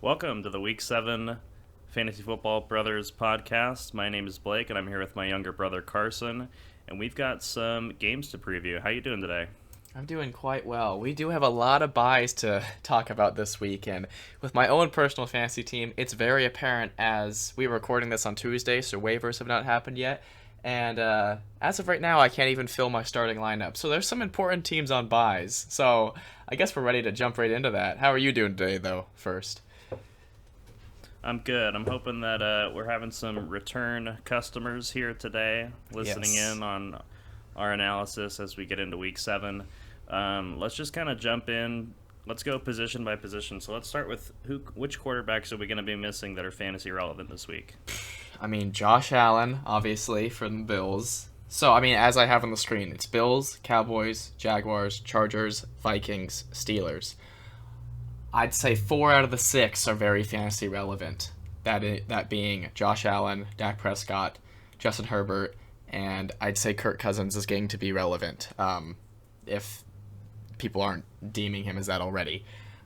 Welcome to the Week 7 Fantasy Football Brothers podcast. My name is Blake, and I'm here with my younger brother Carson, and we've got some games to preview. How you doing today? I'm doing quite well. We do have a lot of buys to talk about this week, and with my own personal fantasy team, it's very apparent as we're recording this on Tuesday, so waivers have not happened yet. And as of right now, I can't even fill my starting lineup. So there's some important teams on buys. So I guess we're ready to jump right into that. How are you doing today, though, first? I'm good. I'm hoping that we're having some return customers here today listening Yes. in on our analysis as we get into Week 7. Let's just kind of jump in. Let's go position by position. So let's start with which quarterbacks are we going to be missing that are fantasy relevant this week? I mean, Josh Allen, obviously, from the Bills. So, I mean, as I have on the screen, it's Bills, Cowboys, Jaguars, Chargers, Vikings, Steelers. I'd say 4 out of the 6 are very fantasy relevant. That being Josh Allen, Dak Prescott, Justin Herbert, and I'd say Kirk Cousins is getting to be relevant, if people aren't deeming him as that already.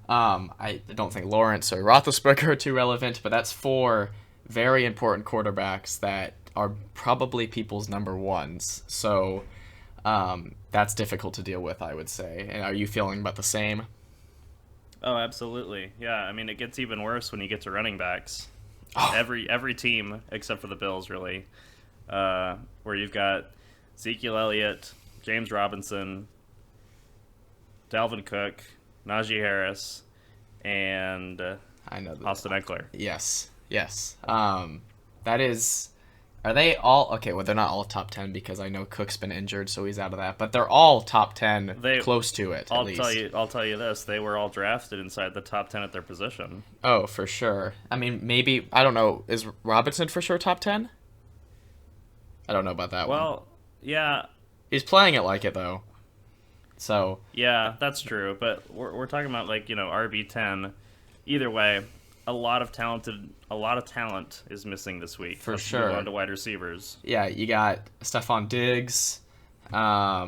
I don't think Lawrence or Roethlisberger are too relevant, but that's 4 very important quarterbacks that are probably people's number ones. So that's difficult to deal with, I would say. And are you feeling about the same? Oh, absolutely. Yeah, I mean, it gets even worse when you get to running backs. Oh, Every team except for the Bills, really, where you've got Ezekiel Elliott, James Robinson, Dalvin Cook, Najee Harris, and I know that. Austin Eckler. Yes, yes. That is. Are they all okay? Well, they're not all top 10 because I know Cook's been injured, so he's out of that. But they're all top 10, They, close to it at least. I'll tell you this: they were all drafted inside the top 10 at their position. Oh, for sure. I mean, maybe I don't know. Is Robinson for sure top 10? I don't know about that one. Well, yeah, He's playing it like it though. So yeah, that's true. But we're talking about like RB10. Either way, a lot of talent is missing this week. for Let's move on sure. to wide receivers. Yeah, you got Stephon Diggs. I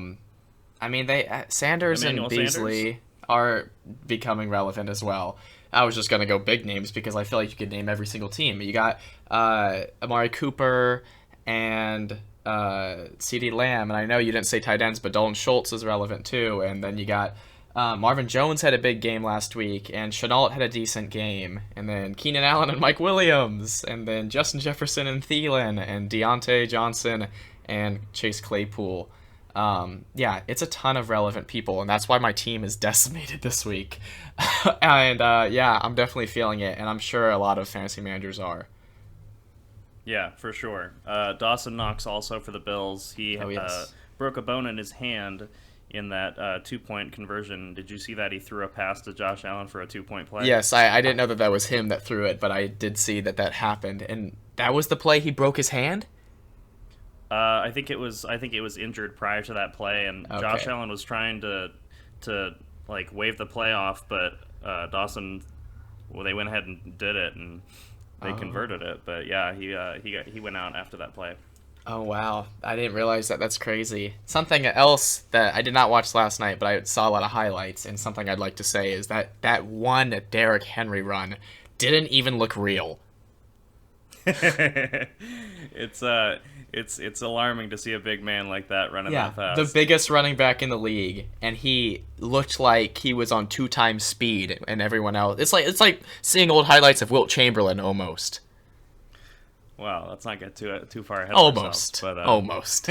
mean, Sanders and Emmanuel Sanders. Beasley are becoming relevant as well. I was just gonna go big names because I feel like you could name every single team. You got Amari Cooper and CeeDee Lamb, and I know you didn't say tight ends, but Dalton Schultz is relevant too. And then you got Marvin Jones had a big game last week, and Chenault had a decent game, and then Keenan Allen and Mike Williams, and then Justin Jefferson and Thielen, and Deontay Johnson and Chase Claypool. Yeah, it's a ton of relevant people, and that's why my team is decimated this week. And yeah, I'm definitely feeling it, and I'm sure a lot of fantasy managers are. Yeah, for sure. Dawson Knox also for the Bills. He Oh yes. broke a bone in his hand in that 2-point conversion. Did you see that he threw a pass to Josh Allen for a 2-point play? Yes, I didn't know that that was him that threw it, but I did see that that happened, and that was the play he broke his hand. I think it was injured prior to that play, and Josh Okay. Allen was trying to like wave the play off, but Dawson, well, they went ahead and did it, and they converted Oh. it. But yeah, he went out after that play. Oh wow, I didn't realize that. That's crazy. Something else that I did not watch last night, but I saw a lot of highlights, and something I'd like to say is that that one Derrick Henry run didn't even look real. it's it's alarming to see a big man like that running Yeah, that the fast. biggest running back in the league, and he looked like he was on 2 times speed, and everyone else. It's like seeing old highlights of Wilt Chamberlain almost. Wow, let's not get too far ahead of ourselves. Almost. But Almost.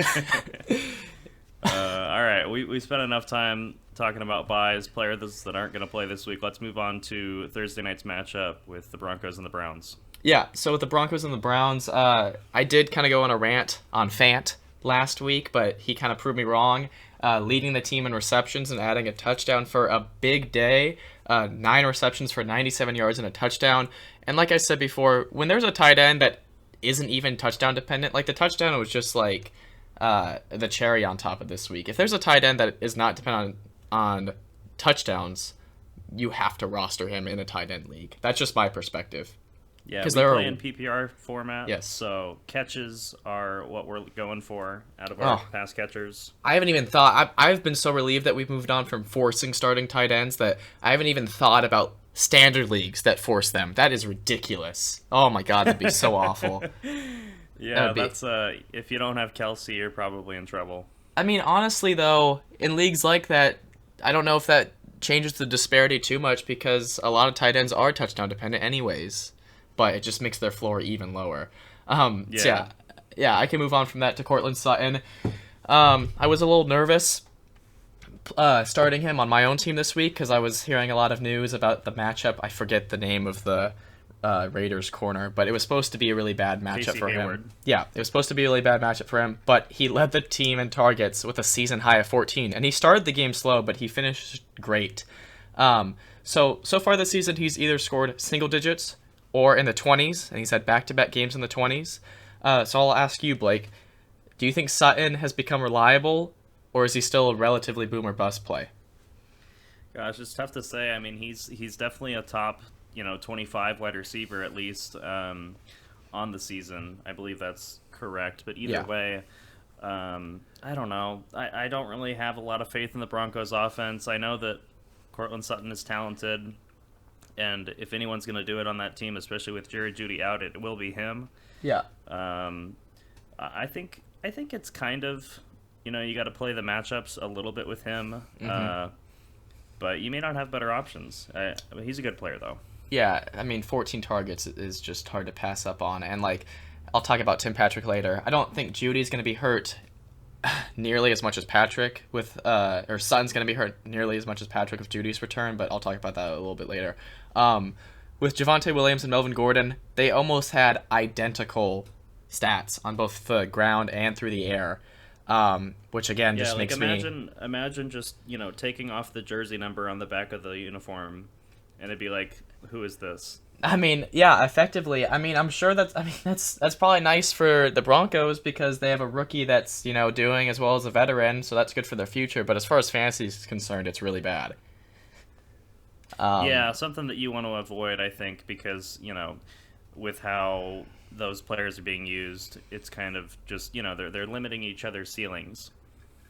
all right, we spent enough time talking about buys, players that aren't going to play this week. Let's move on to Thursday night's matchup with the Broncos and the Browns. Yeah, so with the Broncos and the Browns, I did kind of go on a rant on Fant last week, but he kind of proved me wrong, leading the team in receptions and adding a touchdown for a big day, 9 receptions for 97 yards and a touchdown. And like I said before, when there's a tight end that isn't even touchdown dependent, like the touchdown was just like the cherry on top of this week. If there's a tight end that is not dependent on touchdowns, you have to roster him in a tight end league. That's just my perspective. Yeah, we 'Cause there play are in PPR format, Yes. so catches are what we're going for out of our Oh. pass catchers. I haven't even thought. I've been so relieved that we've moved on from forcing starting tight ends that I haven't even thought about standard leagues that force them. That is ridiculous. Oh my god, that'd be so awful. That Yeah, would be. that's if you don't have Kelsey, you're probably in trouble. I mean, honestly though, in leagues like that, I don't know if that changes the disparity too much because a lot of tight ends are touchdown dependent anyways, but it just makes their floor even lower. So Yeah. yeah, I can move on from that to Cortland Sutton. I was a little nervous starting him on my own team this week because I was hearing a lot of news about the matchup. I forget the name of the Raiders corner, but it was supposed to be a really bad matchup Casey for Hayward. him. Yeah, it was supposed to be a really bad matchup for him, but he led the team in targets with a season high of 14, and he started the game slow, but he finished great. So far this season, he's either scored single digits or in the 20s, and he's had back-to-back games in the 20s. So I'll ask you, Blake, do you think Sutton has become reliable, or is he still a relatively boom or bust play? Gosh, it's tough to say. I mean, he's definitely a top 25 wide receiver at least on the season. I believe that's correct. But either Yeah. way, I don't know. I don't really have a lot of faith in the Broncos offense. I know that Cortland Sutton is talented, and if anyone's going to do it on that team, especially with Jerry Jeudy out, it will be him. Yeah. I think it's kind of, you got to play the matchups a little bit with him. But you may not have better options. I mean, he's a good player, though. Yeah, I mean, 14 targets is just hard to pass up on. And, like, I'll talk about Tim Patrick later. I don't think Judy's going to be hurt nearly as much as Patrick or Sutton's going to be hurt nearly as much as Patrick with Judy's return, but I'll talk about that a little bit later. With Javonte Williams and Melvin Gordon, they almost had identical stats on both the ground and through the air, which, again, just makes imagine just, taking off the jersey number on the back of the uniform, and it'd be like, who is this? I mean, yeah, effectively. I mean, I'm sure that's probably nice for the Broncos because they have a rookie that's, doing as well as a veteran, so that's good for their future. But as far as fantasy is concerned, it's really bad. Yeah, something that you want to avoid, I think, because, with how those players are being used, it's kind of just, they're limiting each other's ceilings.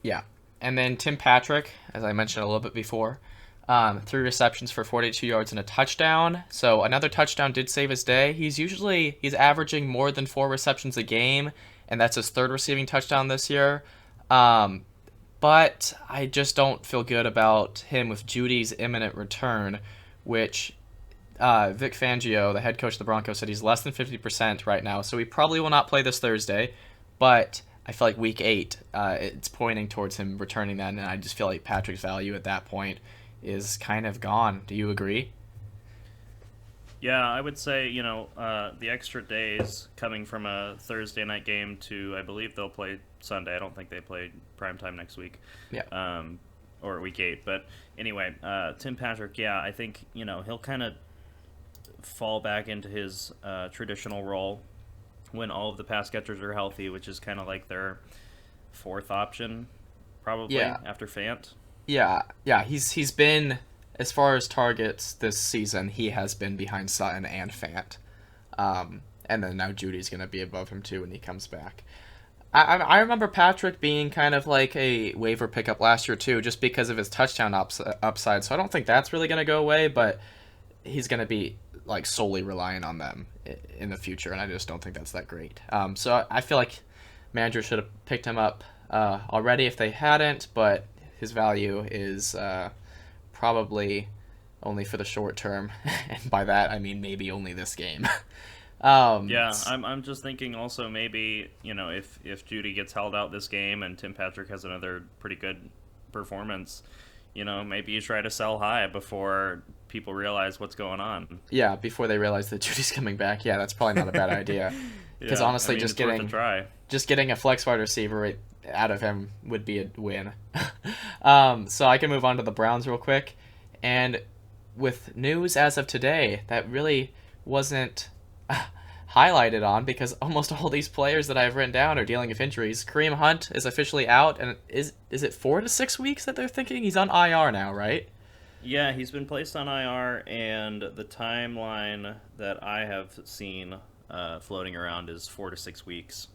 Yeah. And then Tim Patrick, as I mentioned a little bit before, 3 receptions for 42 yards and a touchdown. So another touchdown did save his day. He's averaging more than 4 receptions a game, and that's his 3rd receiving touchdown this year. But I just don't feel good about him with Judy's imminent return, which Vic Fangio, the head coach of the Broncos, said he's less than 50% right now. So he probably will not play this Thursday, but I feel like week 8, it's pointing towards him returning then, and I just feel like Patrick's value at that point is kind of gone. Do you agree? Yeah, I would say, the extra days coming from a Thursday night game to, I believe they'll play Sunday. I don't think they play primetime next week. Yeah. Or week 8. But anyway, Tim Patrick, yeah, I think, he'll kind of fall back into his traditional role when all of the pass catchers are healthy, which is kind of like their 4th option, probably, after Fant. Yeah, he's been, as far as targets this season, he has been behind Sutton and Fant. And then now Judy's going to be above him too when he comes back. I remember Patrick being kind of like a waiver pickup last year too, just because of his touchdown upside. So I don't think that's really going to go away, but he's going to be like solely reliant on them in the future, and I just don't think that's that great. So I feel like managers should have picked him up already if they hadn't, but his value is probably only for the short term, and by that I mean maybe only this game. Yeah, I'm just thinking also maybe, if Judy gets held out this game and Tim Patrick has another pretty good performance, maybe you try to sell high before people realize what's going on. Yeah, before they realize that Judy's coming back. Yeah, that's probably not a bad idea. Because Yeah, honestly, I mean, just it's worth a try. getting a flex wide receiver out of him would be a win. So I can move on to the Browns real quick. And with news as of today that really wasn't highlighted on because almost all these players that I've written down are dealing with injuries. Kareem Hunt is officially out, and is it 4 to 6 weeks that they're thinking? He's on IR now, right? Yeah, he's been placed on IR, and the timeline that I have seen floating around is 4 to 6 weeks.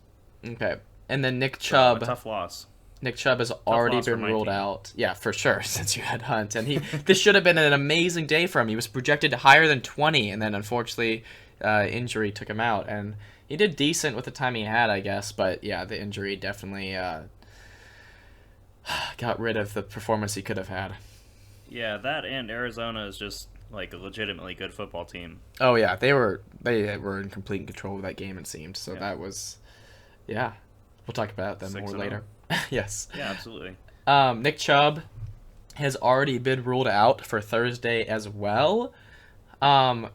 Okay. And then Nick So, Chubb. a tough loss. Nick Chubb has Tough already loss for been my ruled team. out. Yeah, for sure, since you had Hunt. And this should have been an amazing day for him. He was projected higher than 20, and then unfortunately, injury took him out. And he did decent with the time he had, I guess. But yeah, the injury definitely got rid of the performance he could have had. Yeah, that and Arizona is just like a legitimately good football team. Oh yeah, they were in complete control of that game. It seemed so. Yeah. That was yeah. We'll talk about them more 6-0. later. Yes. Yeah, absolutely. Nick Chubb has already been ruled out for Thursday as well,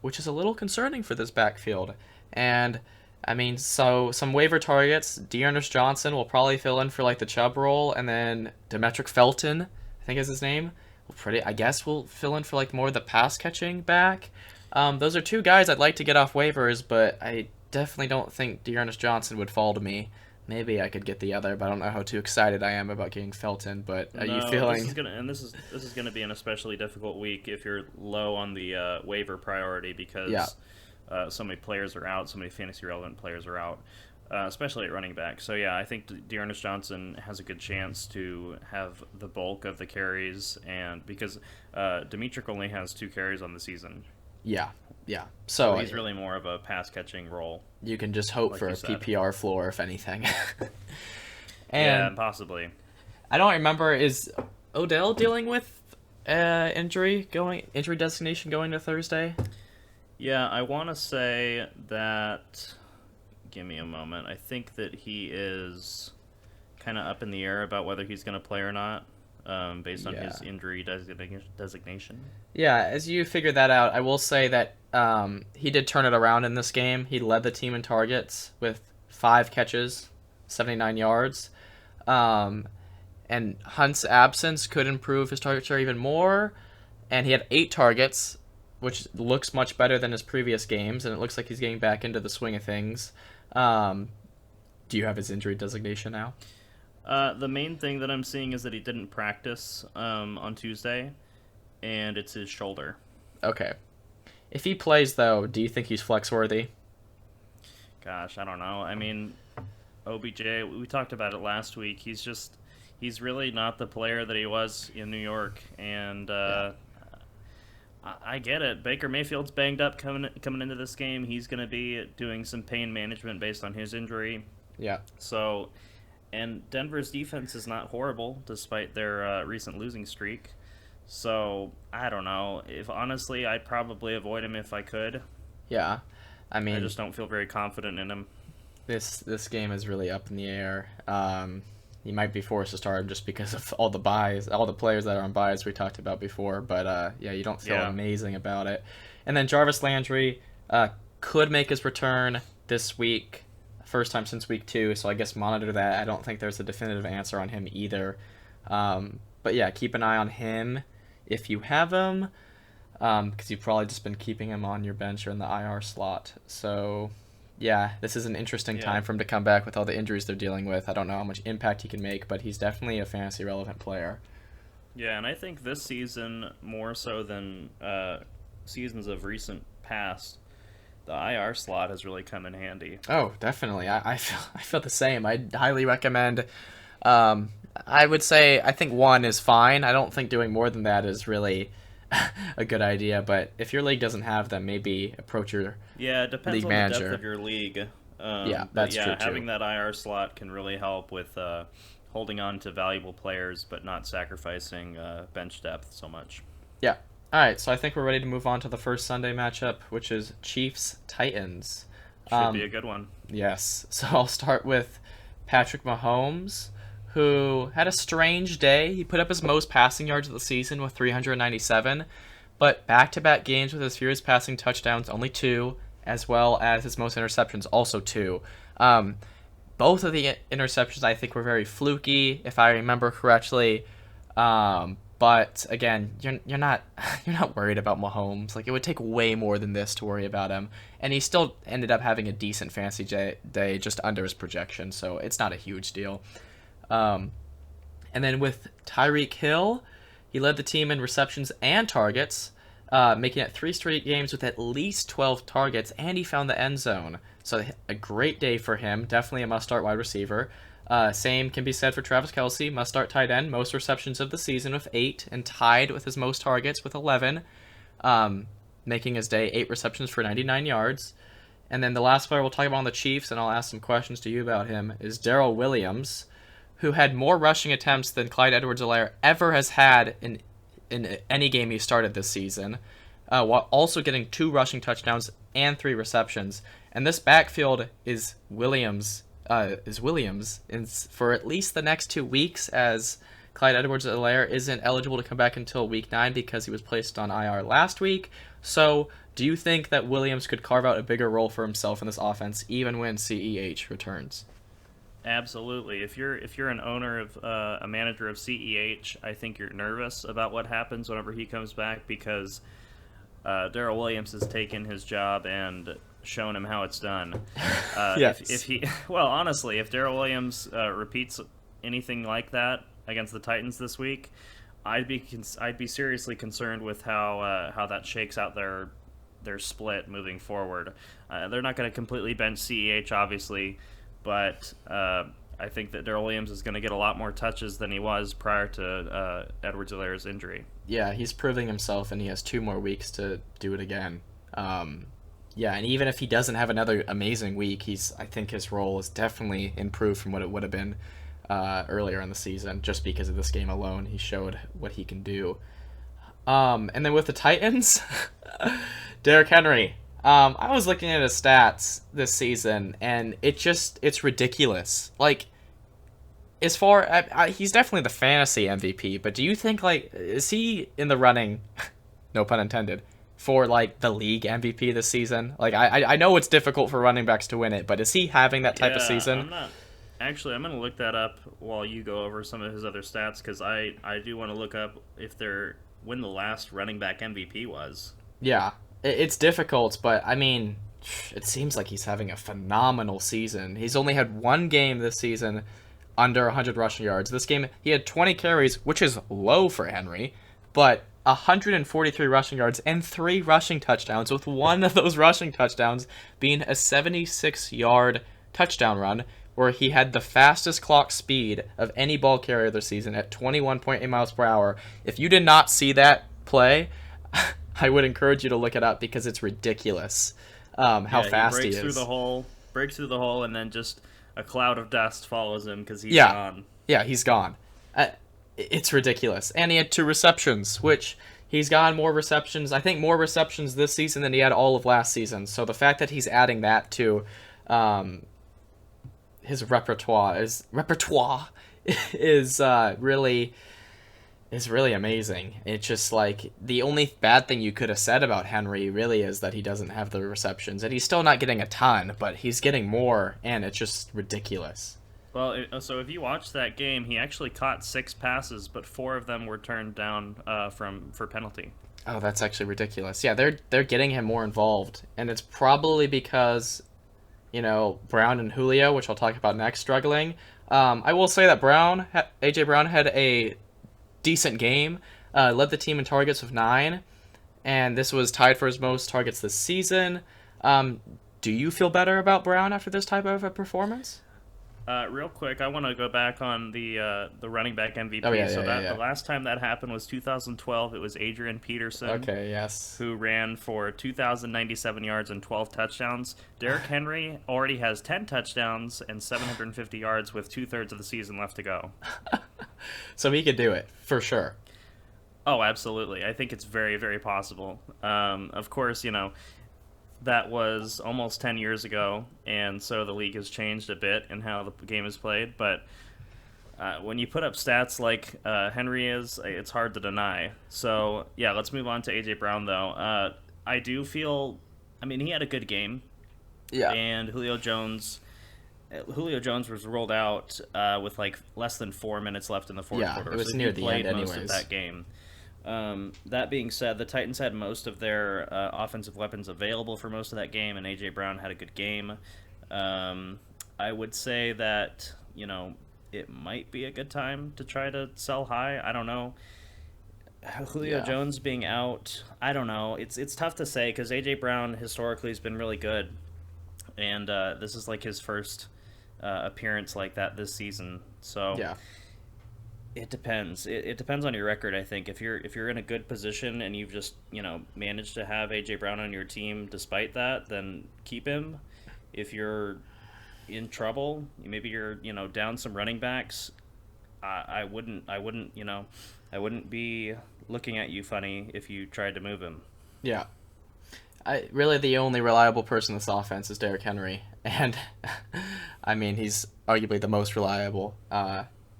which is a little concerning for this backfield. And I mean, so some waiver targets. Dearness Johnson will probably fill in for like the Chubb role, and then Demetric Felton, I think is his name, I guess will fill in for like more of the pass catching back. Those are two guys I'd like to get off waivers, but I definitely don't think Dearness Johnson would fall to me. Maybe I could get the other, but I don't know how too excited I am about getting Felton. But are you feeling? This is gonna be an especially difficult week if you're low on the waiver priority because Yeah. So many players are out, so many fantasy relevant players are out, especially at running back. So yeah, I think Dearness Johnson has a good chance to have the bulk of the carries, and because Dimitri only has 2 carries on the season, Yeah, yeah. so So he's really more of a pass catching role. you can just hope like for you a said. PPR floor, if anything. Yeah, And possibly. I don't remember, is Odell dealing with injury designation going to Thursday? Yeah, I want to say that. Give me a moment. I think that he is kind of up in the air about whether he's going to play or not, based on his Yeah. injury designation. Yeah, as you figure that out, I will say that he did turn it around in this game. He led the team in targets with 5 catches, 79 yards. And Hunt's absence could improve his target share even more. And he had 8 targets, which looks much better than his previous games, and it looks like he's getting back into the swing of things. Do you have his injury designation now? The main thing that I'm seeing is that he didn't practice on Tuesday, and it's his shoulder. Okay. If he plays, though, do you think he's flex worthy? Gosh, I don't know. I mean, OBJ, we talked about it last week. He's really not the player that he was in New York, and I get it. Baker Mayfield's banged up coming into this game. He's going to be doing some pain management based on his injury. Yeah. So, and Denver's defense is not horrible despite their recent losing streak. So, I don't know. If honestly, I'd probably avoid him if I could. Yeah. I I mean, just don't feel very confident in him. this game is really up in the air. He might be forced to start him just because of all the buys, all the players that are on buys we talked about before. But yeah, you don't feel Yeah. amazing about it. And then Jarvis Landry could make his return this week, first time since week 2. So I guess monitor that. I don't think there's a definitive answer on him either. But yeah, keep an eye on him if you have him, because you've probably just been keeping him on your bench or in the IR slot. So yeah, this is an interesting Yeah. time for him to come back with all the injuries they're dealing with. I don't know how much impact he can make, but he's definitely a fantasy relevant player. Yeah, and I think this season, more so than seasons of recent past, the IR slot has really come in handy. Oh, definitely. I feel the same. I'd highly recommend. I would say I think 1 is fine. I don't think doing more than that is really a good idea. But if your league doesn't have them, maybe approach your Yeah, it depends league on the manager. depth of your league. Yeah, But that's yeah, true, too. having that IR slot can really help with holding on to valuable players, but not sacrificing bench depth so much. Yeah. All right, so I think we're ready to move on to the first Sunday matchup, which is Chiefs-Titans. Should be a good one. Yes. So I'll start with Patrick Mahomes, who had a strange day. He put up his most passing yards of the season with 397, but back-to-back games with his fewest passing touchdowns, only 2, as well as his most interceptions, also 2. Both of the interceptions I think were very fluky, if I remember correctly. But again, you're not worried about Mahomes. Like, it would take way more than this to worry about him, and he still ended up having a decent fantasy day just under his projection, so it's not a huge deal. And then with Tyreek Hill, he led the team in receptions and targets, making it 3 straight games with at least 12 targets, and he found the end zone. So a great day for him. Definitely a must-start wide receiver. Same can be said for Travis Kelce, must start tight end, most receptions of the season with 8, and tied with his most targets with 11, um, making his day 8 receptions for 99 yards. And then the last player we'll talk about on the Chiefs, and I'll ask some questions to you about him, is Darrell Williams, who had more rushing attempts than Clyde Edwards-Helaire ever has had in any game he started this season, while also getting 2 rushing touchdowns and 3 receptions. And this backfield is Williams for at least the next 2 weeks, as Clyde Edwards-Helaire isn't eligible to come back until week 9 because he was placed on IR last week. So, do you think that Williams could carve out a bigger role for himself in this offense, even when CEH returns? Absolutely. If you're an owner of a manager of CEH, I think you're nervous about what happens whenever he comes back, because Darrell Williams has taken his job and shown him how it's done. Yes. If he, well, honestly, if Darrell Williams repeats anything like that against the Titans this week, I'd be seriously concerned with how that shakes out their split moving forward. They're not going to completely bench CEH, obviously, but I think that Darrell Williams is going to get a lot more touches than he was prior to Edwards-Helaire's injury. Yeah, he's proving himself, and he has 2 more weeks to do it again. Yeah, and even if he doesn't have another amazing week, I think his role is definitely improved from what it would have been earlier in the season. Just because of this game alone, he showed what he can do. And then with the Titans, Derrick Henry. I was looking at his stats this season, and it's ridiculous. Like, as far he's definitely the fantasy MVP, but do you think, like, is he in the running, no pun intended, for like the league MVP this season? Like, I know it's difficult for running backs to win it, but is he having that type of season? I'm going to look that up while you go over some of his other stats, because I do want to look up when the last running back MVP was. Yeah, it's difficult, but I mean, it seems like he's having a phenomenal season. He's only had 1 game this season under 100 rushing yards. This game, he had 20 carries, which is low for Henry, but 143 rushing yards and 3 rushing touchdowns, with one of those rushing touchdowns being a 76-yard touchdown run, where he had the fastest clock speed of any ball carrier this season at 21.8 miles per hour. If you did not see that play, I would encourage you to look it up, because it's ridiculous how fast he is. Breaks through the hole, and then just a cloud of dust follows him because he's gone. Yeah, he's gone. It's ridiculous. And he had 2 receptions, which he's gotten more receptions. I think more receptions this season than he had all of last season. So the fact that he's adding that to his repertoire is really amazing. It's just like, the only bad thing you could have said about Henry really is that he doesn't have the receptions, and he's still not getting a ton, but he's getting more, and it's just ridiculous. Well, so if you watch that game, he actually caught 6 passes, but 4 of them were turned down for penalty. Oh, that's actually ridiculous. Yeah, they're getting him more involved, and it's probably because, Brown and Julio, which I'll talk about next, struggling. I will say that AJ Brown had a decent game, led the team in targets with 9, and this was tied for his most targets this season. Do you feel better about Brown after this type of a performance? Real quick, I want to go back on the running back MVP. The last time that happened was 2012. It was Adrian Peterson. Okay, yes. Who ran for 2,097 yards and 12 touchdowns. Derrick Henry already has 10 touchdowns and 750 yards with 2/3 of the season left to go. So he could do it, for sure. Oh, absolutely. I think it's very, very possible. Of course, that was almost 10 years ago, and so the league has changed a bit in how the game is played. But when you put up stats like Henry is, it's hard to deny. So, yeah, let's move on to A.J. Brown, though. I do feel... he had a good game. Yeah. And Julio Jones was rolled out with, less than 4 minutes left in the fourth quarter. Yeah, it was near the end anyways. Most of that game. That being said, the Titans had most of their offensive weapons available for most of that game, and A.J. Brown had a good game. I would say that, it might be a good time to try to sell high. I don't know. Julio Jones being out, I don't know. It's tough to say, because A.J. Brown historically has been really good, and this is his first appearance like that this season. So Yeah. it depends. It depends on your record, I think. If you're in a good position and you've just managed to have AJ Brown on your team despite that, then keep him. If you're in trouble, maybe you're down some running backs. I wouldn't be looking at you funny if you tried to move him. Yeah. Really, the only reliable person in this offense is Derrick Henry, and I mean he's arguably the most reliable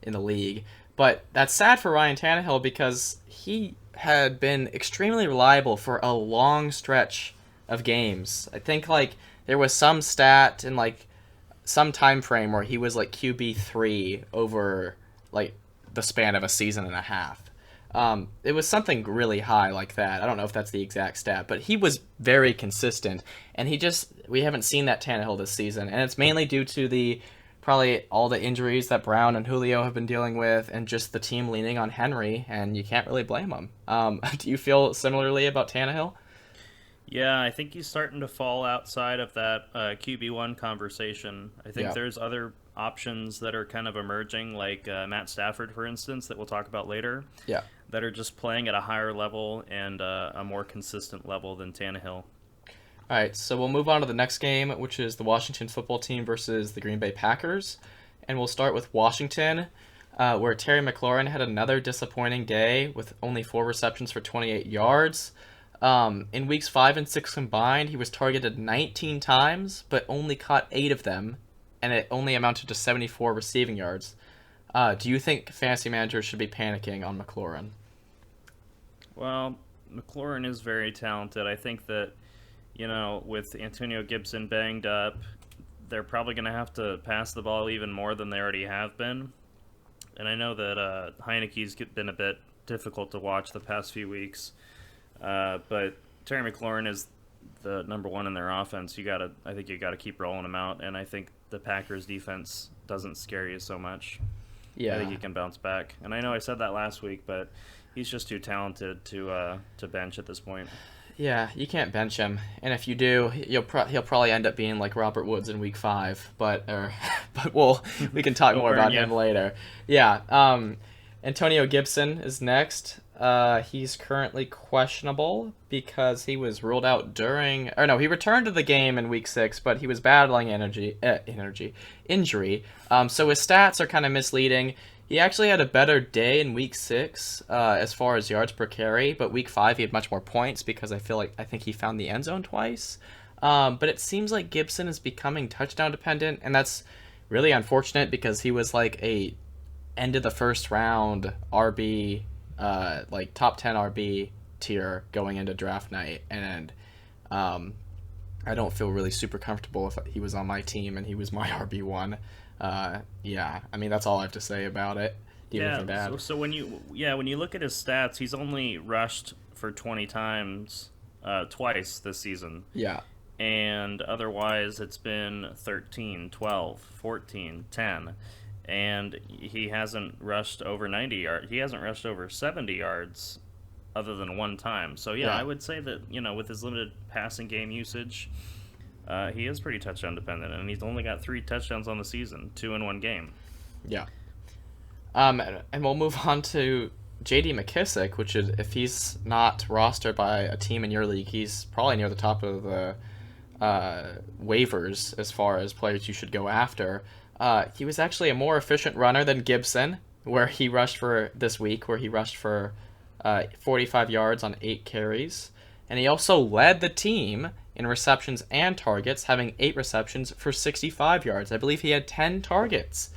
in the league. But that's sad for Ryan Tannehill because he had been extremely reliable for a long stretch of games. I think like there was some stat in like some time frame where he was like QB3 over like the span of a season and a half. It was something really high like that. I don't know if that's the exact stat, but he was very consistent, and we haven't seen that Tannehill this season, and it's mainly due to probably all the injuries that Brown and Julio have been dealing with, and just the team leaning on Henry, and you can't really blame them. Do you feel similarly about Tannehill? Yeah, I think he's starting to fall outside of that QB1 conversation. I think Yeah. there's other options that are kind of emerging, like Matt Stafford, for instance, that we'll talk about later, Yeah. that are just playing at a higher level and a more consistent level than Tannehill. All right, so we'll move on to the next game, which is the Washington football team versus the Green Bay Packers. And we'll start with Washington, where Terry McLaurin had another disappointing day with only 4 receptions for 28 yards. In weeks 5 and 6 combined, he was targeted 19 times, but only caught 8 of them, and it only amounted to 74 receiving yards. Do you think fantasy managers should be panicking on McLaurin? Well, McLaurin is very talented. I think that, with Antonio Gibson banged up, they're probably going to have to pass the ball even more than they already have been. And I know that Heineke's been a bit difficult to watch the past few weeks. But Terry McLaurin is the number one in their offense. I think you gotta keep rolling him out, and I think the Packers defense doesn't scare you so much. Yeah. I think he can bounce back. And I know I said that last week, but he's just too talented to bench at this point. Yeah, you can't bench him, and if you do, he'll probably end up being like Robert Woods in Week 5. But we can talk more about him later. Yeah. Antonio Gibson is next. He's currently questionable because he was ruled out he returned to the game in week 6, but he was battling injury. So his stats are kind of misleading. He actually had a better day in week 6 as far as yards per carry, but week 5 he had much more points because I think he found the end zone twice. But it seems like Gibson is becoming touchdown dependent, and that's really unfortunate because he was like a end of the first round RB, like top 10 RB tier going into draft night, and I don't feel really super comfortable if he was on my team and he was my RB1. Yeah, I mean that's all I have to say about it. Do you have anything bad? So when you look at his stats, he's only rushed for 20 times twice this season. Yeah. And otherwise it's been 13, 12, 14, 10. And he hasn't rushed over 90 yards. He hasn't rushed over 70 yards other than one time. So, yeah, I would say that, with his limited passing game usage, he is pretty touchdown dependent. And he's only got 3 touchdowns on the season, 2 in one game. Yeah. And we'll move on to J.D. McKissick, which is, if he's not rostered by a team in your league, he's probably near the top of the waivers as far as players you should go after. He was actually a more efficient runner than Gibson, where he rushed for 45 yards on 8 carries. And he also led the team in receptions and targets, having 8 receptions for 65 yards. I believe he had 10 targets.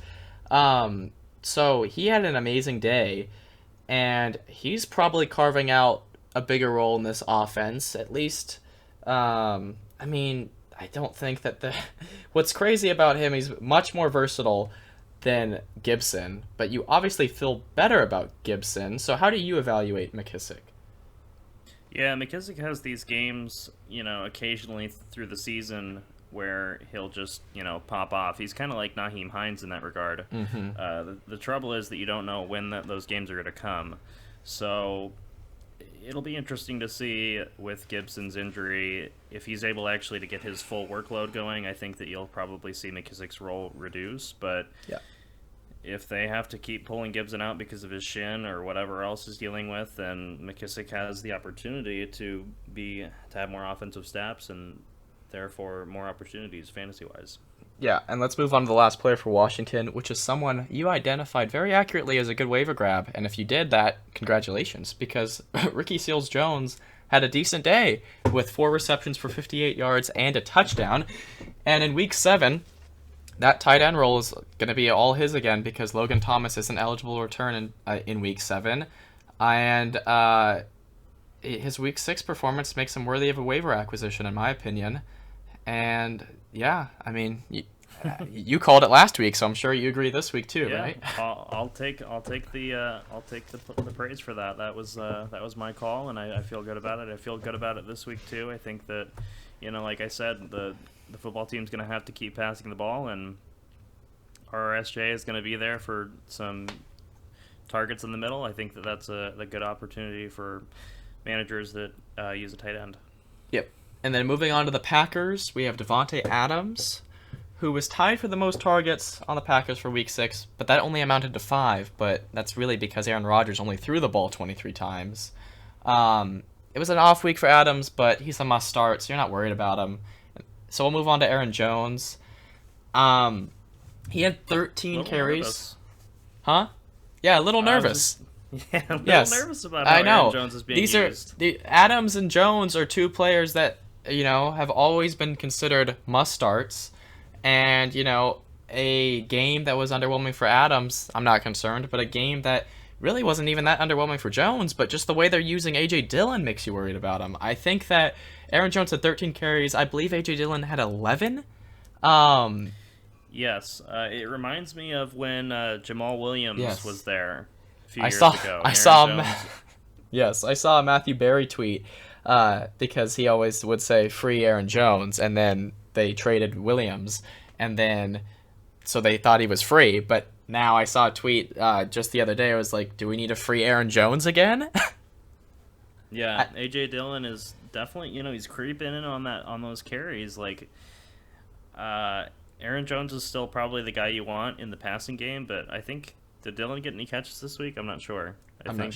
So he had an amazing day, and he's probably carving out a bigger role in this offense, at least. I mean, I don't think that what's crazy about him, he's much more versatile than Gibson, but you obviously feel better about Gibson. So how do you evaluate McKissick? Yeah, McKissick has these games, occasionally through the season where he'll just, pop off. He's kind of like Naheem Hines in that regard. Mm-hmm. The trouble is that you don't know when those games are going to come. So it'll be interesting to see with Gibson's injury if he's able actually to get his full workload going. I think that you'll probably see McKissick's role reduce, but Yeah. if they have to keep pulling Gibson out because of his shin or whatever else he's dealing with, then McKissick has the opportunity to have more offensive snaps and therefore more opportunities fantasy wise. Yeah, and let's move on to the last player for Washington, which is someone you identified very accurately as a good waiver grab. And if you did that, congratulations, because Ricky Seals-Jones had a decent day with 4 receptions for 58 yards and a touchdown. And in Week 7, that tight end role is going to be all his again because Logan Thomas isn't eligible to return in Week 7. And his Week 6 performance makes him worthy of a waiver acquisition, in my opinion. And yeah, I mean, you called it last week, so I'm sure you agree this week too, Yeah, right? I'll take the praise for that. That was my call, and I feel good about it. I feel good about it this week too. I think that, like I said, the football team's going to have to keep passing the ball, and RSJ is going to be there for some targets in the middle. I think that's a good opportunity for managers that use a tight end. Yep. And then moving on to the Packers, we have Devontae Adams, who was tied for the most targets on the Packers for Week 6, but that only amounted to 5, but that's really because Aaron Rodgers only threw the ball 23 times. It was an off week for Adams, but he's a must-start, so you're not worried about him. So we'll move on to Aaron Jones. He had 13 carries. Nervous. Huh? Yeah, a little nervous. Yeah, I'm Yes. a little nervous about how Aaron Jones is being used. Adams and Jones are 2 players that, have always been considered must-starts. And, a game that was underwhelming for Adams, I'm not concerned, but a game that really wasn't even that underwhelming for Jones, but just the way they're using A.J. Dillon makes you worried about him. I think that Aaron Jones had 13 carries. I believe A.J. Dillon had 11. Yes, it reminds me of when Jamal Williams was there a few years ago. Yes, I saw a Matthew Berry tweet because he always would say free Aaron Jones, and then they traded Williams, and then so they thought he was free. But now I saw a tweet just the other day. It was like, do we need a free Aaron Jones again? Yeah, AJ Dillon is definitely, he's creeping in on those carries. Like, Aaron Jones is still probably the guy you want in the passing game, but I think, did Dillon get any catches this week? I'm not sure. I think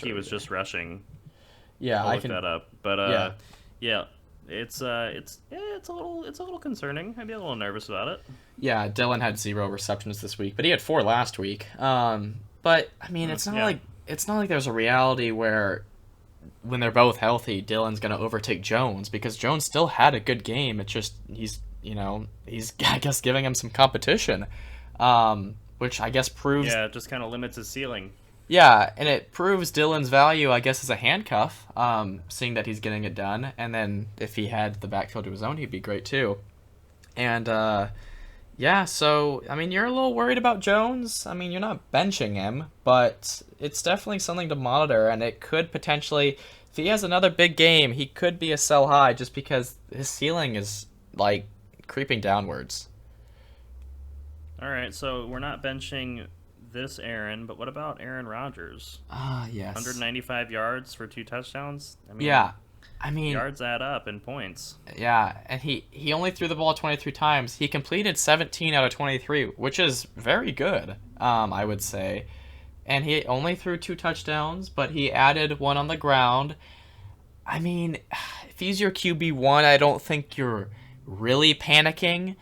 he was just rushing. Yeah, I'll look that up. But yeah, it's a little concerning. I'd be a little nervous about it. Yeah, Dillon had 0 receptions this week, but he had 4 last week. But I mean, it's not like there's a reality where when they're both healthy, Dillon's going to overtake Jones, because Jones still had a good game. It's just he's I guess giving him some competition, which I guess proves it just kind of limits his ceiling. Yeah, and it proves Dillon's value, I guess, as a handcuff, seeing that he's getting it done. And then if he had the backfield to his own, he'd be great too. And so I mean, you're a little worried about Jones. I mean, you're not benching him, but it's definitely something to monitor, and it could potentially, if he has another big game, he could be a sell high just because his ceiling is like creeping downwards. All right, so we're not benching this Aaron, but what about Aaron Rodgers? Yes. 195 yards for 2 touchdowns? I mean, yards add up in points. Yeah, and he only threw the ball 23 times. He completed 17 out of 23, which is very good, I would say. And he only threw 2 touchdowns, but he added 1 on the ground. I mean, if he's your QB1, I don't think you're really panicking,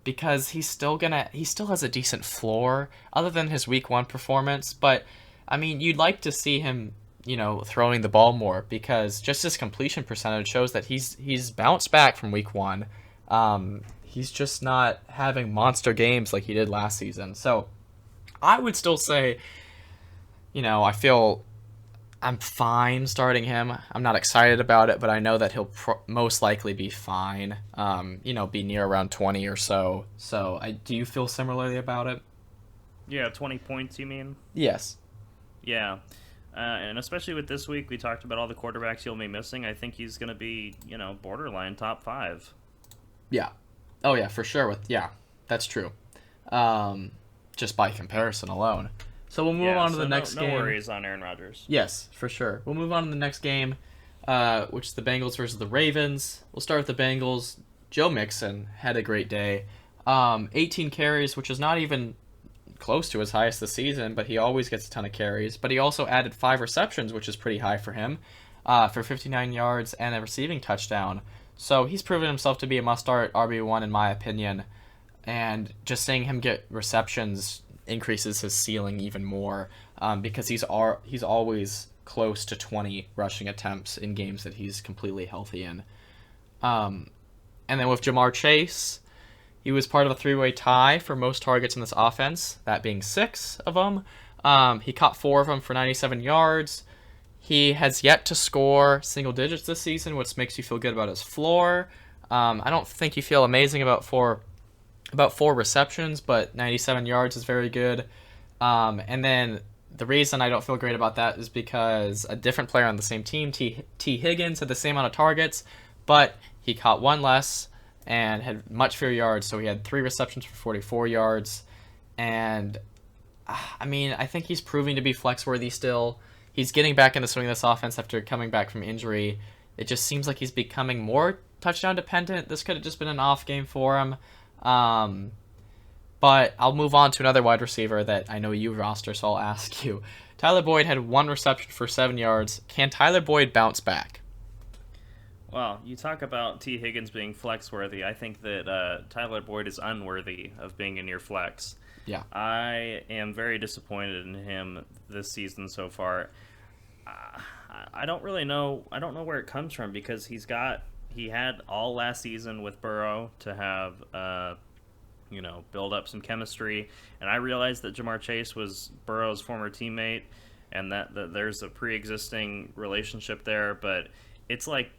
because he still has a decent floor other than his week 1 performance. But I mean, you'd like to see him, throwing the ball more, because just his completion percentage shows that he's bounced back from week 1. He's just not having monster games like he did last season. So I would still say, I feel I'm fine starting him. I'm not excited about it, but I know that he'll most likely be fine. Be near around 20 or so. So do you feel similarly about it? Yeah, 20 points, you mean? Yes. Yeah. And especially with this week, we talked about all the quarterbacks you'll be missing. I think he's going to be, borderline top 5. Yeah. Oh, yeah, for sure. That's true. Just by comparison alone. So we'll move Yeah, on to so the next no game. worries on Aaron Rodgers. Yes, for sure. We'll move on to the next game, which is the Bengals versus the Ravens. We'll start with the Bengals. Joe Mixon had a great day. 18 carries, which is not even close to his highest this season, but he always gets a ton of carries. But he also added 5 receptions, which is pretty high for him, for 59 yards and a receiving touchdown. So he's proven himself to be a must-start RB1 in my opinion. And just seeing him get receptions increases his ceiling even more, because he's always close to 20 rushing attempts in games that he's completely healthy in. And then with Jamar Chase, he was part of a 3-way tie for most targets in this offense, that being 6 of them. He caught 4 of them for 97 yards. He has yet to score single digits this season, which makes you feel good about his floor. I don't think you feel amazing about 4 receptions, but 97 yards is very good. And then the reason I don't feel great about that is because a different player on the same team, T. Higgins, had the same amount of targets, but he caught 1 less and had much fewer yards, so he had 3 receptions for 44 yards. And, I mean, I think he's proving to be flex-worthy still. He's getting back in the swing of this offense after coming back from injury. It just seems like he's becoming more touchdown-dependent. This could have just been an off game for him. But I'll move on to another wide receiver that I know you roster, so I'll ask you. Tyler Boyd had 1 reception for 7 yards. Can Tyler Boyd bounce back? Well, you talk about T. Higgins being flex-worthy. I think that Tyler Boyd is unworthy of being in your flex. Yeah. I am very disappointed in him this season so far. I don't really know. I don't know where it comes from, because he had all last season with Burrow to have build up some chemistry, and I realized that Jamar Chase was Burrow's former teammate, and that there's a pre-existing relationship there, but it's like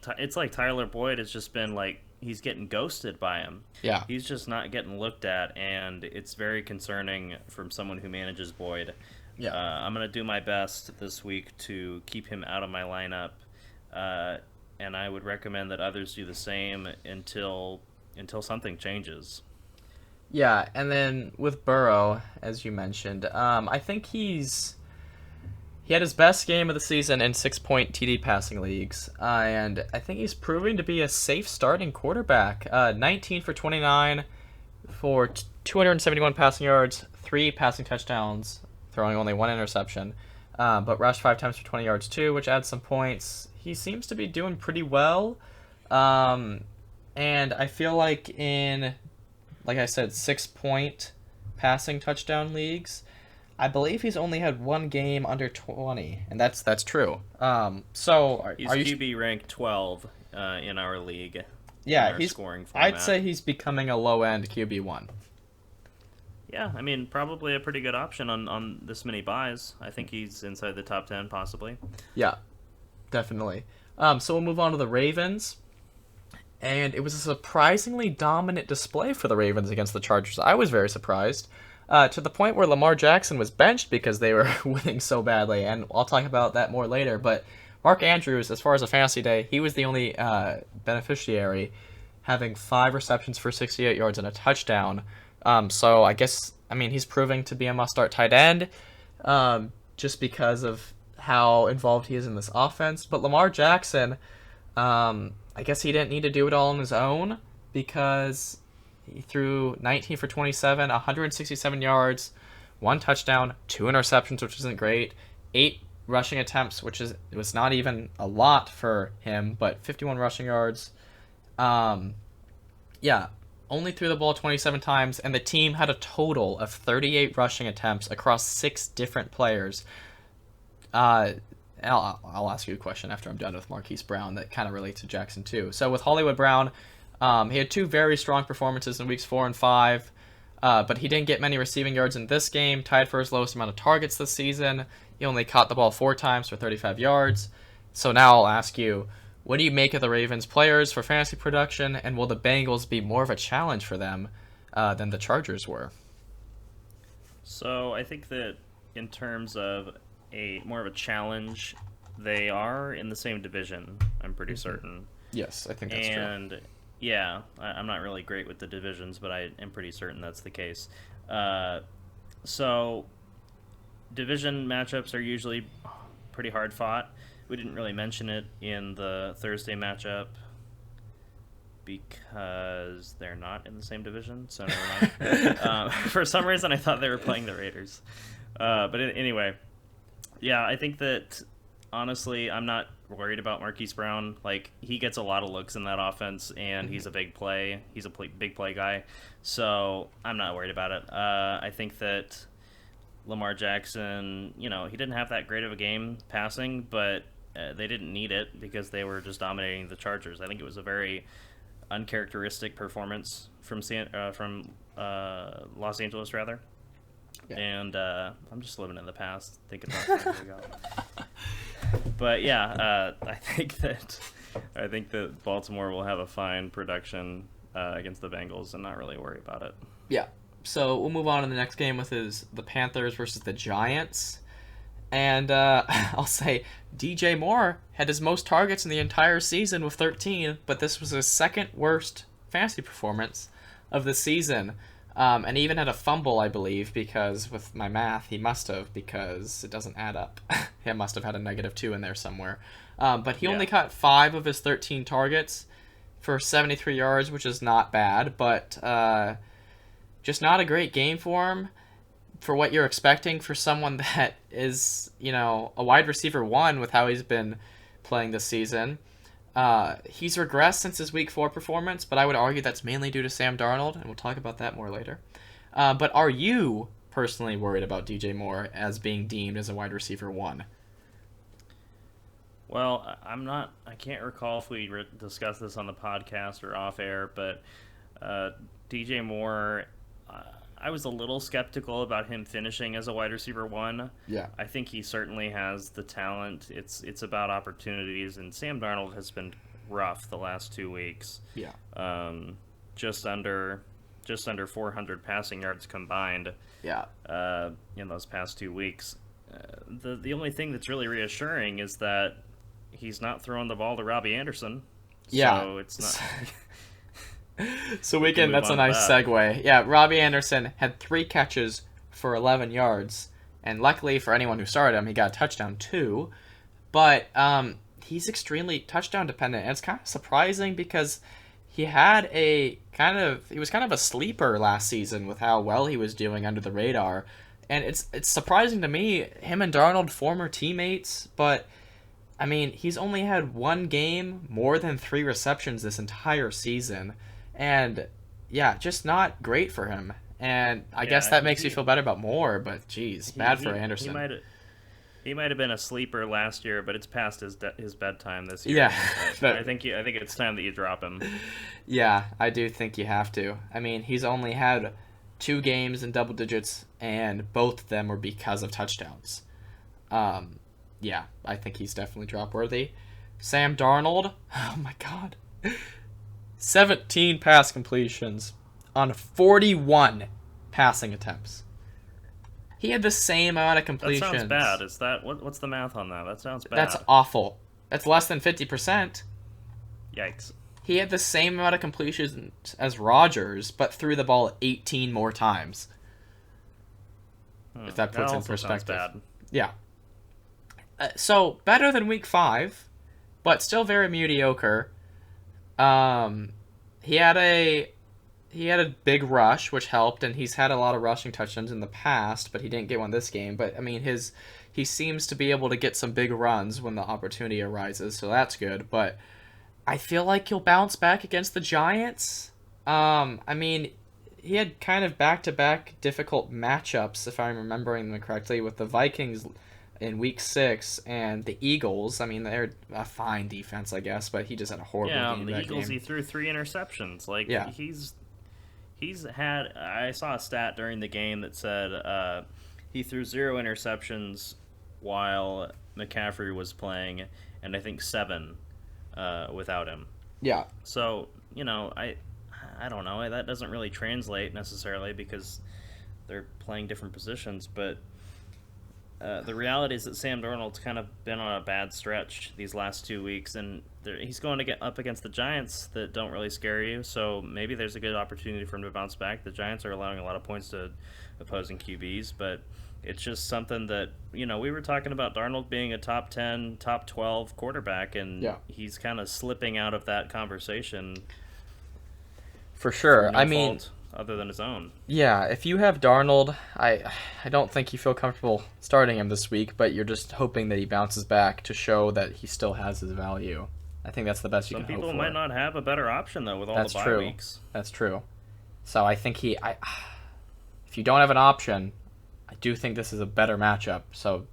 Tyler Boyd has just been like, he's getting ghosted by him. Yeah. He's just not getting looked at, and it's very concerning from someone who manages Boyd. Yeah. I'm going to do my best this week to keep him out of my lineup, and I would recommend that others do the same until something changes. Yeah, and then with Burrow, as you mentioned, I think he had his best game of the season in 6-point TD passing leagues, and I think he's proving to be a safe starting quarterback. 19 for 29 for 271 passing yards, 3 passing touchdowns, throwing only 1 interception, but rushed 5 times for 20 yards too, which adds some points. He seems to be doing pretty well, and I feel like like I said, 6-point passing touchdown leagues, I believe he's only had 1 game under 20, and that's true. So He's are you QB ranked 12 in our league. Yeah, in our he's scoring format. I'd say he's becoming a low-end QB1. Yeah, I mean, probably a pretty good option on this many buys. I think he's inside the top 10, possibly. Yeah, definitely. So we'll move on to the Ravens. And it was a surprisingly dominant display for the Ravens against the Chargers. I was very surprised, to the point where Lamar Jackson was benched because they were winning so badly. And I'll talk about that more later. But Mark Andrews, as far as a fantasy day, he was the only beneficiary, having 5 receptions for 68 yards and a touchdown. So he's proving to be a must-start tight end, just because of how involved he is in this offense. But Lamar Jackson, I guess he didn't need to do it all on his own, because he threw 19 for 27, 167 yards, 1 touchdown, 2 interceptions, which isn't great, 8 rushing attempts, it was not even a lot for him, but 51 rushing yards. Only threw the ball 27 times, and the team had a total of 38 rushing attempts across 6 different players. I'll ask you a question after I'm done with Marquise Brown that kind of relates to Jackson too. So with Hollywood Brown, he had 2 very strong performances in weeks 4 and 5, but he didn't get many receiving yards in this game, tied for his lowest amount of targets this season. He only caught the ball 4 times for 35 yards. So now I'll ask you, what do you make of the Ravens players for fantasy production, and will the Bengals be more of a challenge for them than the Chargers were? So I think that in terms of more of a challenge, they are in the same division, I'm pretty certain. Yes, I think that's true. And yeah, I'm not really great with the divisions, but I am pretty certain that's the case. So division matchups are usually pretty hard fought. We didn't really mention it in the Thursday matchup because they're not in the same division, so never mind. For some reason, I thought they were playing the Raiders. Anyway, yeah, I think that honestly, I'm not worried about Marquise Brown. Like, he gets a lot of looks in that offense, and he's a big play. He's a big play guy, so I'm not worried about it. I think that Lamar Jackson, he didn't have that great of a game passing, but they didn't need it because they were just dominating the Chargers. I think it was a very uncharacteristic performance from Los Angeles, rather. Yeah. And I'm just living in the past, thinking about years ago. But yeah, I think that Baltimore will have a fine production against the Bengals and not really worry about it. Yeah. So we'll move on to the next game, with the Panthers versus the Giants. And I'll say DJ Moore had his most targets in the entire season with 13, but this was his second worst fantasy performance of the season. And he even had a fumble, I believe, because with my math, he must have, because it doesn't add up. He must have had a -2 in there somewhere. But he only caught 5 of his 13 targets for 73 yards, which is not bad, but just not a great game for him for what you're expecting for someone that is, a wide receiver 1 with how he's been playing this season. He's regressed since his Week 4 performance, but I would argue that's mainly due to Sam Darnold, and we'll talk about that more later. But are you personally worried about DJ Moore as being deemed as a wide receiver 1? Well, I'm not. I can't recall if we discussed this on the podcast or off air, but DJ Moore, I was a little skeptical about him finishing as a wide receiver 1. Yeah. I think he certainly has the talent. It's about opportunities, and Sam Darnold has been rough the last 2 weeks. Yeah. Just under 400 passing yards combined. Yeah. In those past 2 weeks. The only thing that's really reassuring is that he's not throwing the ball to Robbie Anderson. Yeah. So it's not. So that's a nice segue. Yeah, Robbie Anderson had 3 catches for 11 yards, and luckily for anyone who started him, he got a touchdown too. But he's extremely touchdown dependent, and it's kind of surprising because he was kind of a sleeper last season with how well he was doing under the radar, and it's surprising to me. Him and Darnold, former teammates, but I mean, he's only had 1 game more than 3 receptions this entire season. And, yeah, just not great for him. And I guess that makes you feel better about Moore, but, geez, bad for Anderson. He might have been a sleeper last year, but it's past his bedtime this year. Yeah. I think it's time that you drop him. Yeah, I do think you have to. I mean, he's only had 2 games in double digits, and both of them were because of touchdowns. Yeah, I think he's definitely drop-worthy. Sam Darnold, oh my god. 17 pass completions on 41 passing attempts. He had the same amount of completions. That sounds bad. Is that what's the math on that? That sounds bad. That's awful. That's less than 50%. Yikes. He had the same amount of completions as Rodgers, but threw the ball 18 more times. If that puts in perspective. Sounds bad. Yeah. So better than Week 5, but still very mediocre. He had a big rush, which helped, and he's had a lot of rushing touchdowns in the past, but he didn't get one this game. But I mean, he seems to be able to get some big runs when the opportunity arises, so that's good. But I feel like he'll bounce back against the Giants. I mean, he had kind of back-to-back difficult matchups, if I'm remembering them correctly, with the Vikings in Week 6 and the Eagles. I mean, they're a fine defense, I guess, but he just had a horrible game. Yeah, the Eagles, he threw 3 interceptions. He's had. I saw a stat during the game that said he threw 0 interceptions while McCaffrey was playing, and I think 7 without him. Yeah. So I don't know. That doesn't really translate necessarily because they're playing different positions, but. The reality is that Sam Darnold's kind of been on a bad stretch these last 2 weeks, and he's going to get up against the Giants that don't really scare you, so maybe there's a good opportunity for him to bounce back. The Giants are allowing a lot of points to opposing QBs, but It's just something that, we were talking about Darnold being a top 10, top 12 quarterback, and Yeah, he's kind of slipping out of that conversation for through sure. I no mean, fault other than his own. yeah, if you have Darnold, I don't think you feel comfortable starting him this week, but you're just hoping that he bounces back to show that he still has his value. I think that's the best you Some can hope people might for. not have a better option, though, with all the That's bye true. weeks. That's true. So I think if you don't have an option, I do think this is a better matchup. So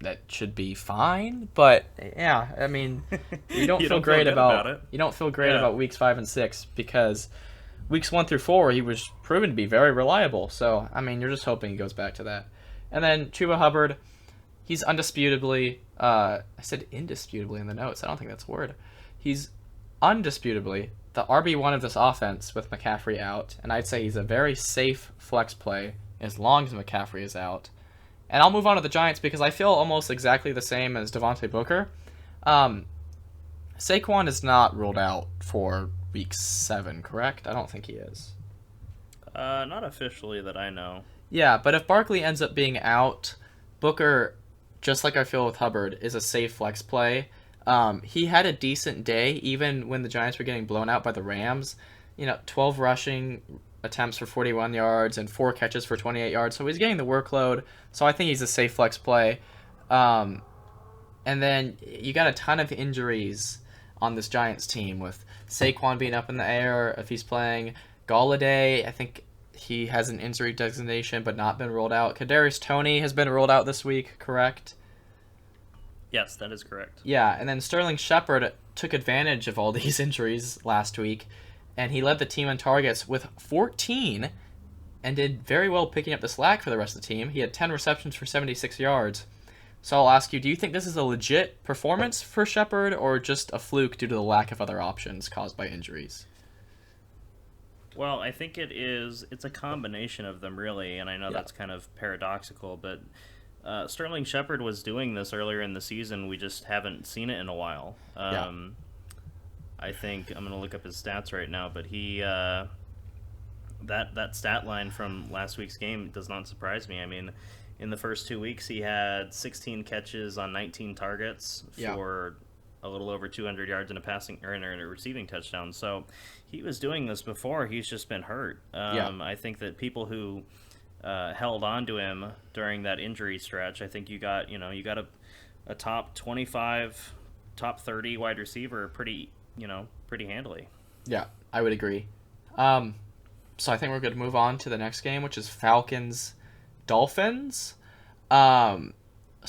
that should be fine. But yeah, I mean, you don't You feel don't feel great good about it. Yeah. about weeks 5 and 6 because weeks 1 through 4 he was proven to be very reliable. So I mean, you're just hoping he goes back to that. And then Chuba Hubbard, he's undisputably. I said indisputably in the notes. I don't think that's a word. He's undisputably the RB1 of this offense with McCaffrey out, and I'd say he's a very safe flex play as long as McCaffrey is out. And I'll move on to the Giants because I feel almost exactly the same as Devontae Booker. Um, Saquon is not ruled out for week 7, correct? I don't think he is. Not officially that I know. Yeah, but if Barkley ends up being out, Booker, just like I feel with Hubbard, is a safe flex play. He had a decent day, even when the Giants were getting blown out by the Rams. 12 rushing attempts for 41 yards and 4 catches for 28 yards. So he's getting the workload. So I think he's a safe flex play. And then you got a ton of injuries on this Giants team with Saquon being up in the air if he's playing. Galladay, I think he has an injury designation but not been ruled out. Kadarius Toney has been ruled out this week, correct? Yes, that is correct. Yeah, and then Sterling Shepard took advantage of all these injuries last week, and he led the team in targets with 14 and did very well picking up the slack for the rest of the team. He had 10 receptions for 76 yards. So I'll ask you, do you think this is a legit performance for Shepard or just a fluke due to the lack of other options caused by injuries? Well, I think it's a combination of them, really, and I know Yeah. that's kind of paradoxical, but Sterling Shepard was doing this earlier in the season. We just haven't seen it in a while. Yeah. I think I'm going to look up his stats right now, but he that stat line from last week's game does not surprise me. I mean, in the first 2 weeks, he had 16 catches on 19 targets Yeah. for a little over 200 yards in a passing or in a receiving touchdown. So he was doing this before. He's just been hurt. I think that people who held on to him during that injury stretch, I think you got a top 25, top 30 wide receiver pretty handily. Yeah, I would agree. So I think we're going to move on to the next game, which is Falcons-Dolphins. So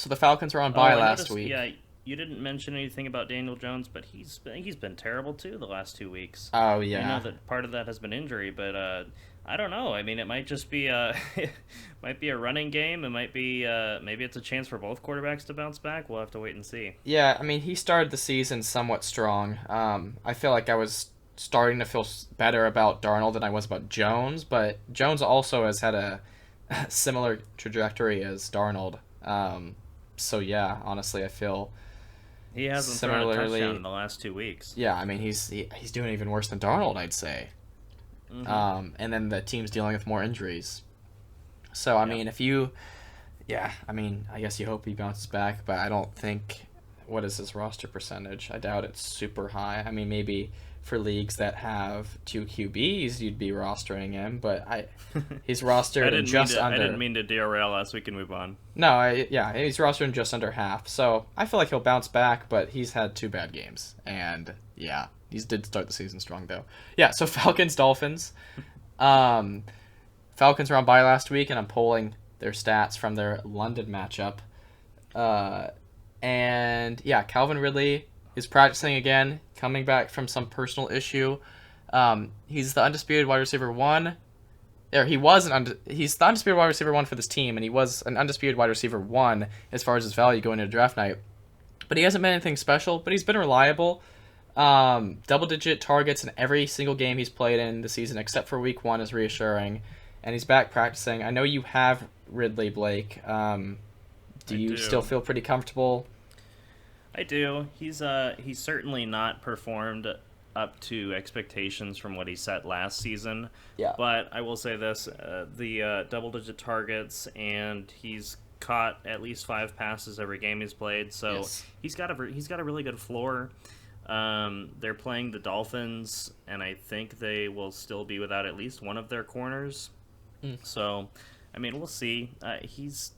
the Falcons were on bye I last noticed, week. Yeah, you didn't mention anything about Daniel Jones, but he's been terrible too the last 2 weeks. Oh, I yeah. know that part of that has been injury, but I don't know. I mean, it might just be it might be a running game. It might be maybe it's a chance for both quarterbacks to bounce back. We'll have to wait and see. Yeah, I mean, he started the season somewhat strong. I feel like I was starting to feel better about Darnold than I was about Jones, but Jones also has had a similar trajectory as Darnold. So yeah, honestly, I feel He hasn't thrown a similarly. touchdown in the last 2 weeks. Yeah, I mean, he's doing even worse than Darnold, I'd say. And then the team's dealing with more injuries. So I mean, I mean, I guess you hope he bounces back, but I don't think. What is his roster percentage? I doubt it's super high. I mean, maybe for leagues that have 2 QBs, you'd be rostering him, but he's rostered in just under. I didn't mean to derail us. We can move on. No, he's rostered in just under half. So I feel like he'll bounce back, but he's had 2 bad games, and yeah, he did start the season strong though. Yeah, so Falcons-Dolphins. Falcons were on bye last week, and I'm pulling their stats from their London matchup. And yeah, Calvin Ridley is practicing again, coming back from some personal issue. He's the undisputed wide receiver 1. He's the undisputed wide receiver 1 for this team, and he was an undisputed wide receiver 1 as far as his value going into draft night. But he hasn't been anything special, but he's been reliable. Double-digit targets in every single game he's played in the season, except for week 1, is reassuring. And he's back practicing. I know you have Ridley, Blake. Do you still feel pretty comfortable? I do. He's certainly not performed up to expectations from what he set last season. Yeah. But I will say this: the double-digit targets, and he's caught at least 5 passes every game he's played. So Yes. he's got a really good floor. They're playing the Dolphins, and I think they will still be without at least one of their corners. So, I mean, we'll see. He's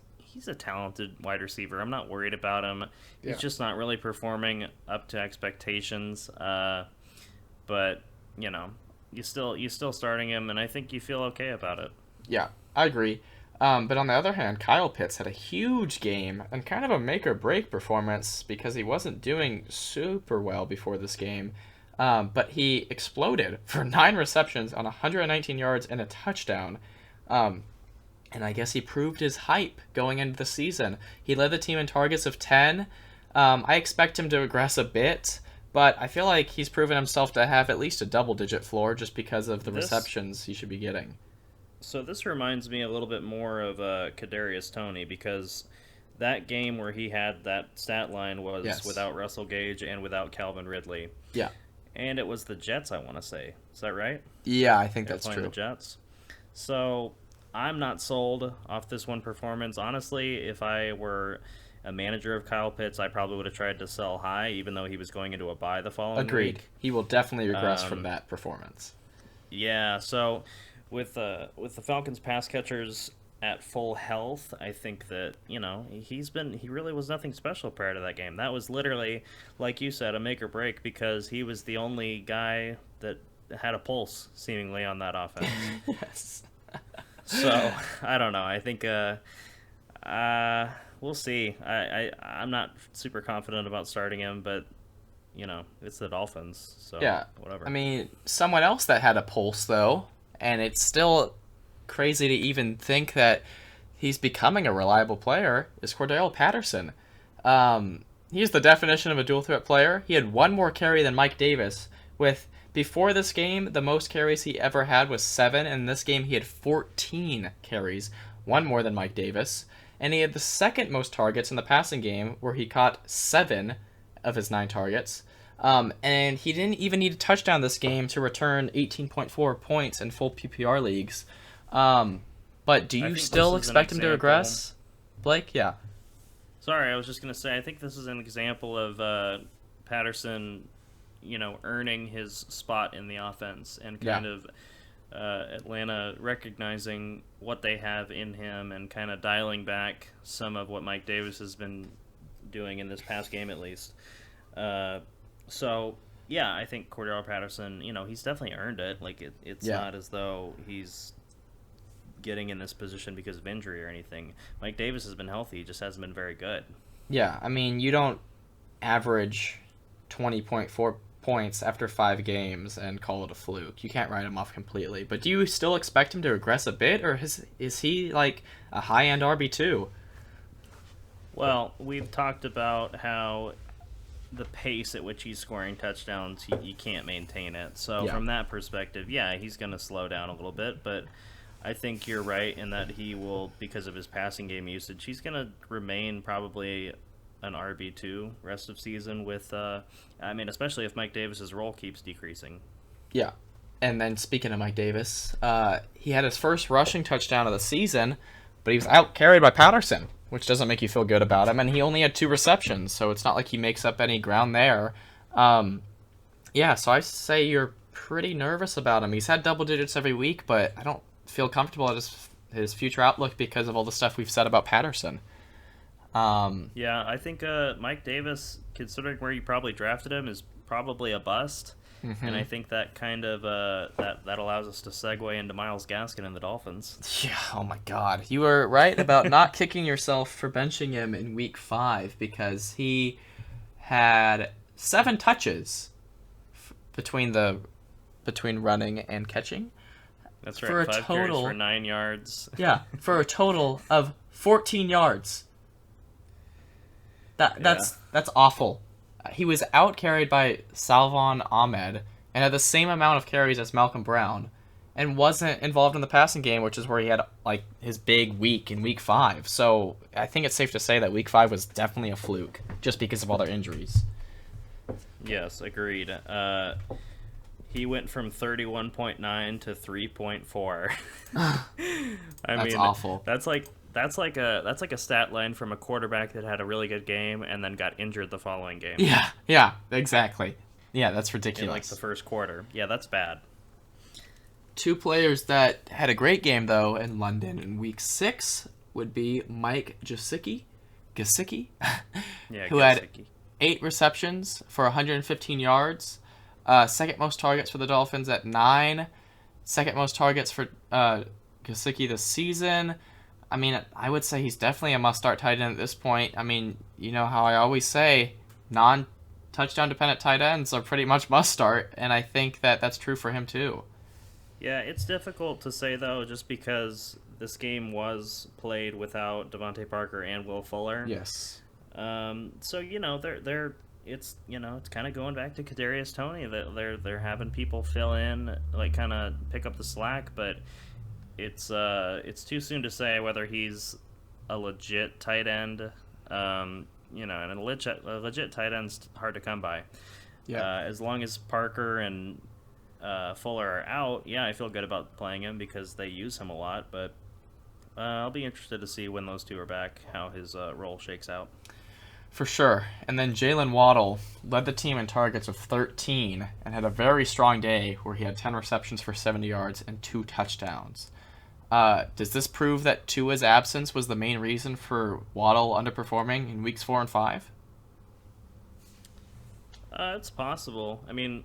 a talented wide receiver. I'm not worried about him. He's Yeah. just not really performing up to expectations. But you still starting him, and I think you feel okay about it. Yeah, I agree. But on the other hand, Kyle Pitts had a huge game and kind of a make or break performance because he wasn't doing super well before this game. But he exploded for 9 receptions on 119 yards and a touchdown. And I guess he proved his hype going into the season. He led the team in targets of 10. I expect him to regress a bit, but I feel like he's proven himself to have at least a double-digit floor just because of the receptions he should be getting. So this reminds me a little bit more of Kadarius Toney, because that game where he had that stat line was without Russell Gage and without Calvin Ridley. Yeah. And it was the Jets, I want to say. Is that right? Yeah, I think They're that's playing true. the Jets. So I'm not sold off this one performance. Honestly, if I were a manager of Kyle Pitts, I probably would have tried to sell high, even though he was going into a bye the following Agreed. week. He will definitely regress from that performance. Yeah, so with the Falcons pass catchers at full health, I think that, he really was nothing special prior to that game. That was literally, like you said, a make or break, because he was the only guy that had a pulse seemingly on that offense. Yes. So, I don't know. I think we'll see. I'm not super confident about starting him, but it's the Dolphins, so Yeah. whatever. I mean, someone else that had a pulse, though, and it's still crazy to even think that he's becoming a reliable player, is Cordell Patterson. He's the definition of a dual-threat player. He had 1 more carry than Mike Davis. Before this game, the most carries he ever had was 7, and in this game he had 14 carries, 1 more than Mike Davis. And he had the second most targets in the passing game, where he caught 7 of his 9 targets. And he didn't even need a touchdown this game to return 18.4 points in full PPR leagues. But do you still expect him to regress, Blake? Yeah. Sorry, I was just going to say, I think this is an example of Patterson, earning his spot in the offense, and kind of Atlanta recognizing what they have in him and kind of dialing back some of what Mike Davis has been doing in this past game, at least. So, yeah, I think Cordell Patterson, he's definitely earned it. Like, it's not as though he's getting in this position because of injury or anything. Mike Davis has been healthy, he just hasn't been very good. Yeah, I mean, you don't average 20.4 points after 5 games and call it a fluke. You can't write him off completely. But do you still expect him to regress a bit, or is he like a high-end RB2? Well, we've talked about how the pace at which he's scoring touchdowns, you can't maintain it. So from that perspective, yeah, he's going to slow down a little bit, but I think you're right in that he will, because of his passing game usage, he's going to remain probably an RB2 rest of season with, especially if Mike Davis's role keeps decreasing. Yeah. And then speaking of Mike Davis, he had his first rushing touchdown of the season, but he was out carried by Patterson, which doesn't make you feel good about him. And he only had 2 receptions, so it's not like he makes up any ground there. So I say you're pretty nervous about him. He's had double digits every week, but I don't feel comfortable at his future outlook because of all the stuff we've said about Patterson. Yeah, I think Mike Davis, considering where you probably drafted him, is probably a bust. Mm-hmm. And I think that kind of that allows us to segue into Myles Gaskin and the Dolphins. Yeah, oh my God. You were right about not kicking yourself for benching him in week 5, because he had 7 touches between running and catching. That's right, 5 carries for 9 yards. Yeah, for a total of 14 yards. That's awful. He was out-carried by Salvon Ahmed and had the same amount of carries as Malcolm Brown, and wasn't involved in the passing game, which is where he had like his big week in week 5. So I think it's safe to say that week 5 was definitely a fluke, just because of all their injuries. Yes, agreed. He went from 31.9 to 3.4. That's awful. That's like a stat line from a quarterback that had a really good game and then got injured the following game Yeah, exactly. Yeah, that's in ridiculous. like the first quarter. Yeah, that's bad. Two players that had a great game, though, in London in Week 6 would be Mike Gesicki, Yeah, who had Gesicki. 8 receptions for 115 yards. Second most targets for the Dolphins at 9. Second most targets for Gesicki this season. I mean, I would say he's definitely a must-start tight end at this point. I mean, you know how I always say non-touchdown dependent tight ends are pretty much must-start, and I think that that's true for him too. Yeah, it's difficult to say though, just because this game was played without Devontae Parker and Will Fuller. Yes. So they're it's kind of going back to Kadarius Toney, that they're having people fill in, like kind of pick up the slack, but it's too soon to say whether he's a legit tight end. And a legit tight end's hard to come by. Yeah. As long as Parker and Fuller are out, yeah, I feel good about playing him because they use him a lot. But I'll be interested to see when those two are back, how his role shakes out. For sure. And then Jalen Waddle led the team in targets of 13 and had a very strong day where he had 10 receptions for 70 yards and 2 touchdowns. Does this prove that Tua's absence was the main reason for Waddle underperforming in weeks 4 and 5? It's possible. I mean,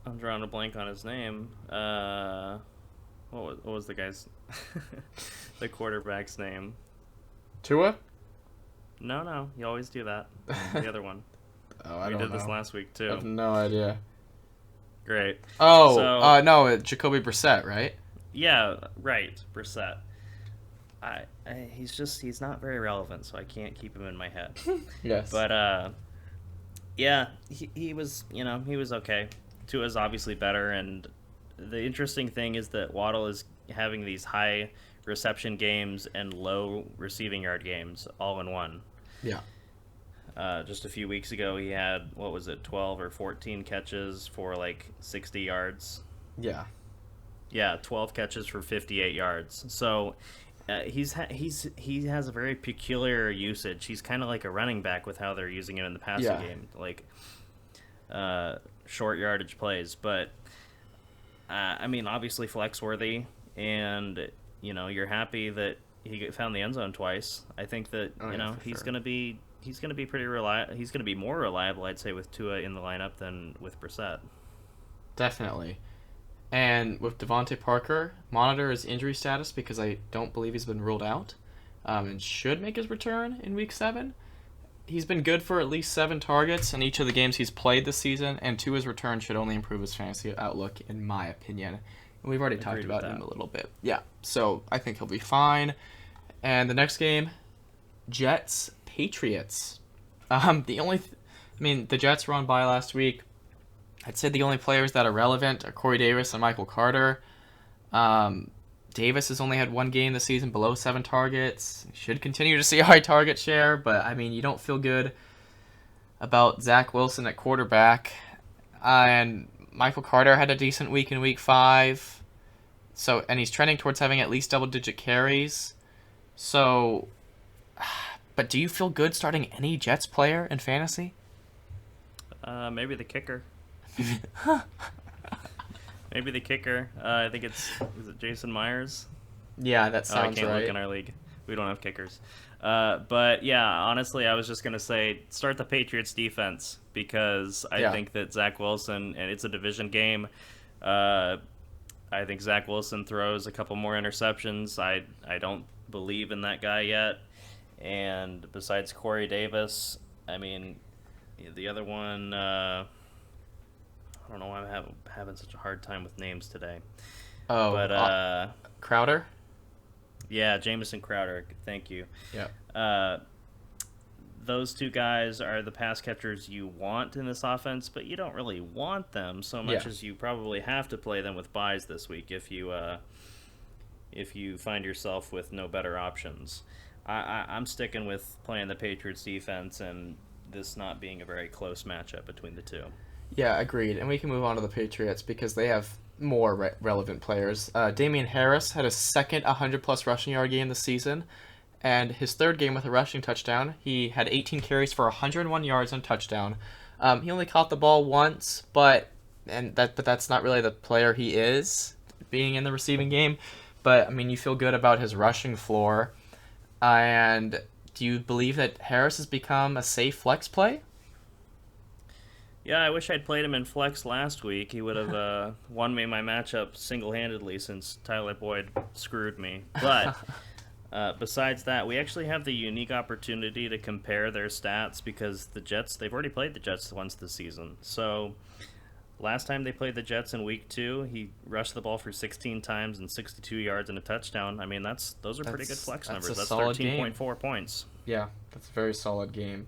I'm drawing a blank on his name. What was the guy's, the quarterback's name? Tua? No, you always do that. The other one. Oh, I we don't did know. this last week too. I have no idea. Great. Oh, So, no, Jacoby Brissett, right? yeah, right, Brissett. He's not very relevant, so I can't keep him in my head. Yes. But yeah, he was okay. Tua's obviously better, and the interesting thing is that Waddle is having these high reception games and low receiving yard games all in one. Yeah. Just a few weeks ago, he had, 12 or 14 catches for like 60 yards. Yeah. Yeah, 12 catches for 58 yards. So he has a very peculiar usage. He's kind of like a running back with how they're using him in the passing game, like short yardage plays. But I mean, obviously flex worthy, and you're happy that he found the end zone twice. I think that he's sure. gonna be pretty reliable. He's gonna be more reliable, I'd say, with Tua in the lineup than with Brissett. Definitely. And with Devontae Parker, monitor his injury status because I don't believe he's been ruled out, and should make his return in Week 7. He's been good for at least 7 targets in each of the games he's played this season, and to his return should only improve his fantasy outlook, in my opinion. And we've already talked about him a little bit. Yeah, so I think he'll be fine. And the next game, Jets-Patriots. The Jets were on bye last week. I'd say the only players that are relevant are Corey Davis and Michael Carter. Davis has only had 1 game this season below 7 targets. Should continue to see a high target share, but I mean, you don't feel good about Zach Wilson at quarterback. And Michael Carter had a decent week in Week 5. And he's trending towards having at least double-digit carries. So, but do you feel good starting any Jets player in fantasy? Maybe the kicker. Maybe the kicker. I think is it Jason Myers? Yeah, that sounds I can't right. look in our league. We don't have kickers. But yeah, honestly, I was just gonna say start the Patriots defense because I think that Zach Wilson, and it's a division game. I think Zach Wilson throws a couple more interceptions. I don't believe in that guy yet. And besides Corey Davis, I mean, the other one. I don't know why I'm having such a hard time with names today. Oh, but Crowder? Yeah, Jamison Crowder. Thank you. Yeah. Those two guys are the pass catchers you want in this offense, but you don't really want them so much as you probably have to play them with buys this week if you find yourself with no better options. I'm sticking with playing the Patriots defense and this not being a very close matchup between the two. Yeah, agreed. And we can move on to the Patriots because they have more relevant players. Damian Harris had a second 100-plus rushing yard game this season, and his third game with a rushing touchdown. He had 18 carries for 101 yards and a touchdown. He only caught the ball once, but that's not really the player he is, being in the receiving game. But, I mean, you feel good about his rushing floor. And do you believe that Harris has become a safe flex play? Yeah, I wish I'd played him in flex last week. He would have won me my matchup single-handedly since Tyler Boyd screwed me. But besides that, we actually have the unique opportunity to compare their stats because the Jets, they've already played the Jets once this season. So last time they played the Jets in week 2, he rushed the ball for 16 times and 62 yards and a touchdown. I mean, those are pretty good flex numbers. That's 13.4 points. Yeah, that's a very solid game.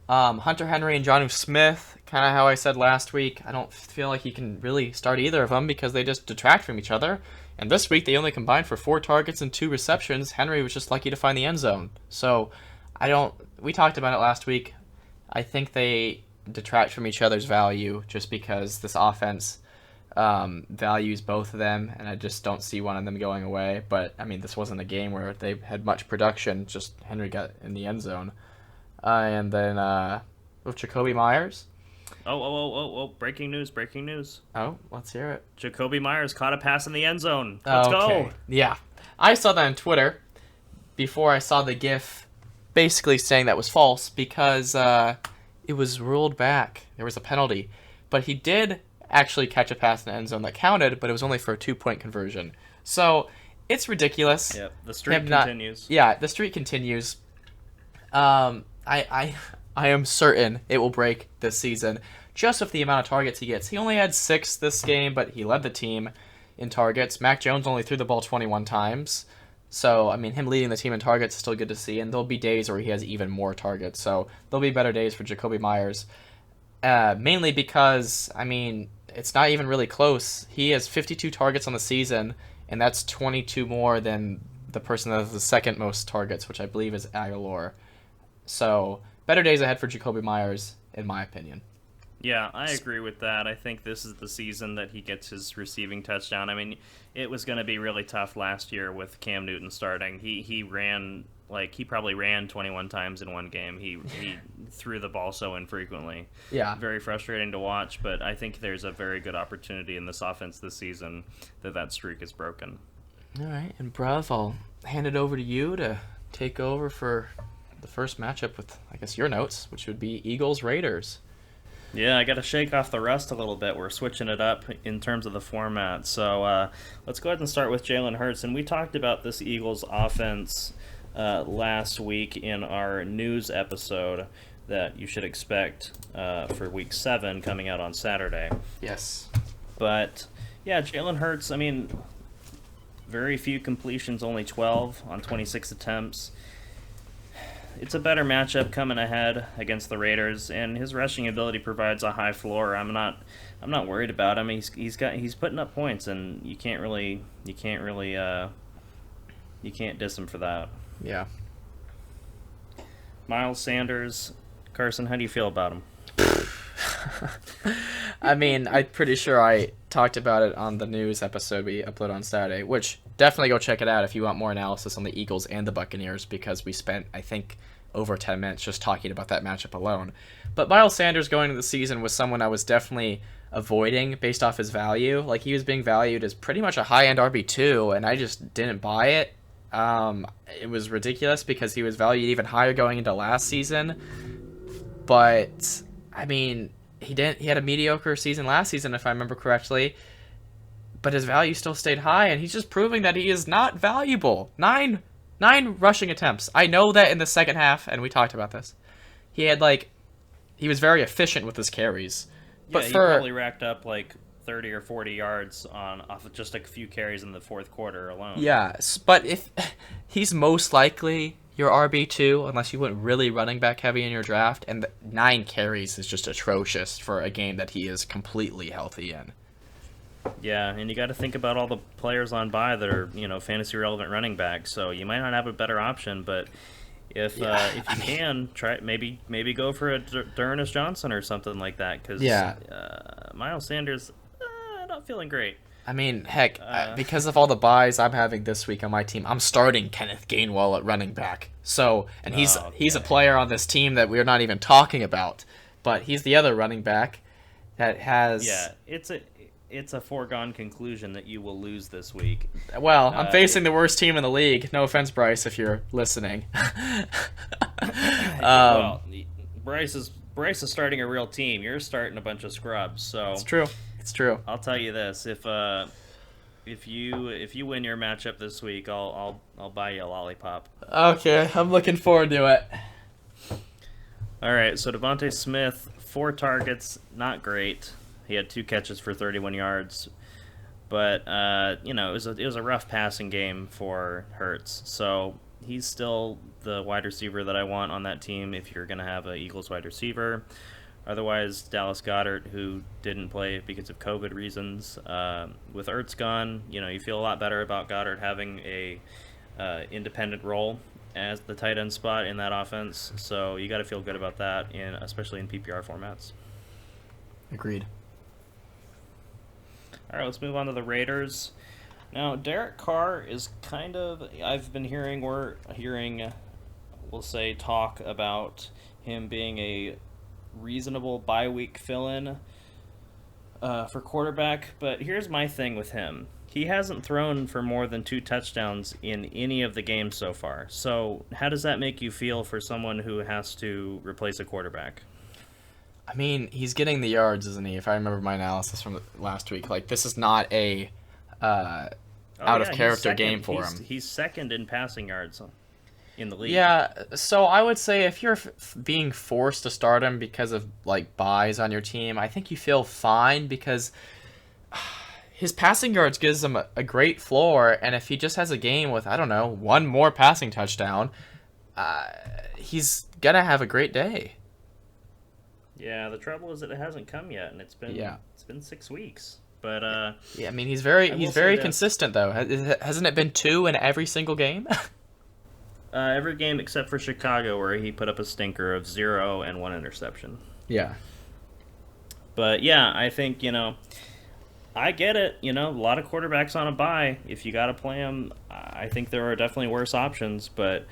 Hunter Henry and Jonnu Smith, kind of how I said last week. I don't feel like you can really start either of them because they just detract from each other. And this week they only combined for 4 targets and 2 receptions. Henry was just lucky to find the end zone. So we talked about it last week. I think they detract from each other's value just because this offense values both of them, and I just don't see one of them going away. But, I mean, this wasn't a game where they had much production, just Henry got in the end zone. And then with Jacoby Myers. Oh, breaking news. Oh, let's hear it. Jacoby Myers caught a pass in the end zone. Let's go. Yeah. I saw that on Twitter before I saw the GIF basically saying that was false because it was ruled back. There was a penalty. But he did actually catch a pass in the end zone that counted, but it was only for a 2-point conversion. So it's ridiculous. Yep, the streak continues. Yeah, the streak continues. I am certain it will break this season just with the amount of targets he gets. He only had 6 this game, but he led the team in targets. Mac Jones only threw the ball 21 times. So, I mean, him leading the team in targets is still good to see, and there'll be days where he has even more targets. So, there'll be better days for Jacoby Myers. Mainly because, I mean, it's not even really close. He has 52 targets on the season, and that's 22 more than the person that has the second most targets, which I believe is Aguilar. So, better days ahead for Jacoby Myers, in my opinion. Yeah, I agree with that. I think this is the season that he gets his receiving touchdown. I mean, it was going to be really tough last year with Cam Newton starting. He probably ran 21 times in one game. He threw the ball so infrequently. Yeah. Very frustrating to watch, but I think there's a very good opportunity in this offense this season that streak is broken. All right, and Bruv, I'll hand it over to you to take over for the first matchup with, I guess, your notes, which would be Eagles-Raiders. Yeah, I got to shake off the rust a little bit. We're switching it up in terms of the format. So let's go ahead and start with Jalen Hurts. And we talked about this Eagles offense last week in our news episode that you should expect for Week 7 coming out on Saturday. Yes. But, yeah, Jalen Hurts, I mean, very few completions, only 12 on 26 attempts. It's a better matchup coming ahead against the Raiders, and his rushing ability provides a high floor. I'm not worried about him. He's putting up points, and you can't diss him for that. Yeah. Miles Sanders, Carson, how do you feel about him? I mean, I'm pretty sure I talked about it on the news episode we upload on Saturday, which definitely go check it out if you want more analysis on the Eagles and the Buccaneers, because we spent, I think, over 10 minutes just talking about that matchup alone. But Miles Sanders going into the season was someone I was definitely avoiding based off his value. Like, he was being valued as pretty much a high-end RB2, and I just didn't buy it. It was ridiculous because he was valued even higher going into last season. But, I mean, he had a mediocre season last season, if I remember correctly. But his value still stayed high, and he's just proving that he is not valuable. Nine rushing attempts. I know that in the second half, and we talked about this, he was very efficient with his carries. But he probably racked up like 30 or 40 yards off of just a few carries in the fourth quarter alone. Yeah, but if he's most likely your RB2, unless you went really running back heavy in your draft, and 9 carries is just atrocious for a game that he is completely healthy in. Yeah, and you got to think about all the players on bye that are, fantasy relevant running backs. So you might not have a better option, but If you can try maybe go for a D'Ernest Johnson or something like that because Yeah. Miles Sanders not feeling great. I mean, heck, Uh, because of all the buys I'm having this week on my team, I'm starting Kenneth Gainwell at running back. So, and he's a okay. player on this team that we're not even talking about, but he's the other running back that has. Yeah, it's a foregone conclusion that you will lose this week. Well, I'm facing It, the worst team in the league. No offense, Bryce, if you're listening. well, Bryce is starting a real team. You're starting a bunch of scrubs. It's So true. It's true. I'll tell you this: if you win your matchup this week, I'll buy you a lollipop. Okay, I'm looking forward to it. All right, so Devontae Smith, 4 targets, not great. He had 2 catches for 31 yards, but it was a rough passing game for Hurts. So he's still the wide receiver that I want on that team if you're going to have an Eagles wide receiver. Otherwise, Dallas Goedert, who didn't play because of COVID reasons, with Ertz gone, you feel a lot better about Goddard having a independent role as the tight end spot in that offense. So you got to feel good about that, especially in PPR formats. Agreed. All right, let's move on to the Raiders. Now, Derek Carr is kind of. We're hearing, we'll say, talk about him being a reasonable bye week fill-in for quarterback. But here's my thing with him: he hasn't thrown for more than 2 touchdowns in any of the games so far. So, how does that make you feel for someone who has to replace a quarterback? I mean, he's getting the yards, isn't he? If I remember my analysis from last week, like this is not a out of character game for him. He's second in passing yards in the league. Yeah, so I would say if you're being forced to start him because of like buys on your team, I think you feel fine because his passing yards gives him a great floor, and if he just has a game with, I don't know, 1 more passing touchdown, he's gonna have a great day. Yeah, the trouble is that it hasn't come yet, and it's been 6 weeks. But Yeah, I mean he's I will say very this. consistent though. Hasn't it been 2 in every single game? Every game except for Chicago, where he put up a stinker of 0 and 1 interception. Yeah. But yeah, I think I get it. A lot of quarterbacks on a bye. If you got to play them, I think there are definitely worse options. But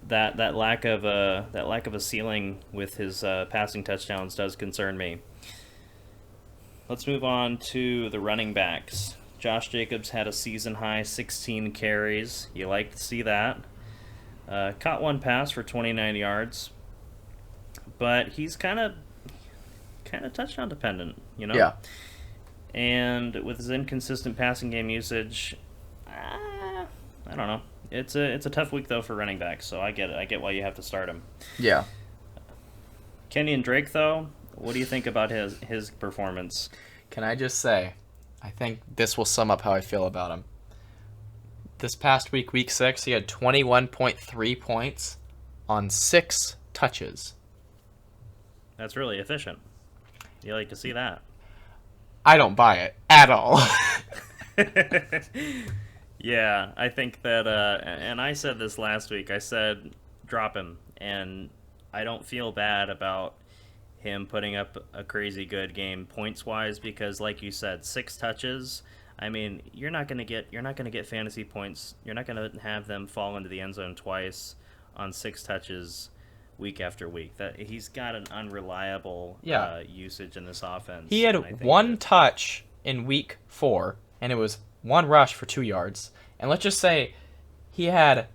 that lack of a ceiling with his passing touchdowns does concern me. Let's move on to the running backs. Josh Jacobs had a season high 16 carries. You like to see that. Caught 1 pass for 29 yards, but he's kind of touchdown dependent, Yeah. And with his inconsistent passing game usage, I don't know. It's a tough week though for running backs, so I get it. I get why you have to start him. Yeah. Kenyon Drake though, what do you think about his performance? Can I just say, I think this will sum up how I feel about him. This past week, week 6, he had 21.3 points on 6 touches. That's really efficient. You like to see that. I don't buy it at all. Yeah, I think that, and I said this last week, I said drop him, and I don't feel bad about him putting up a crazy good game points-wise, because like you said, 6 touches, I mean, you're not going to get fantasy points, you're not going to have them fall into the end zone twice on 6 touches week after week. That he's got an unreliable usage in this offense. He had 1 touch in week 4, and it was 1 rush for 2 yards. And let's just say he had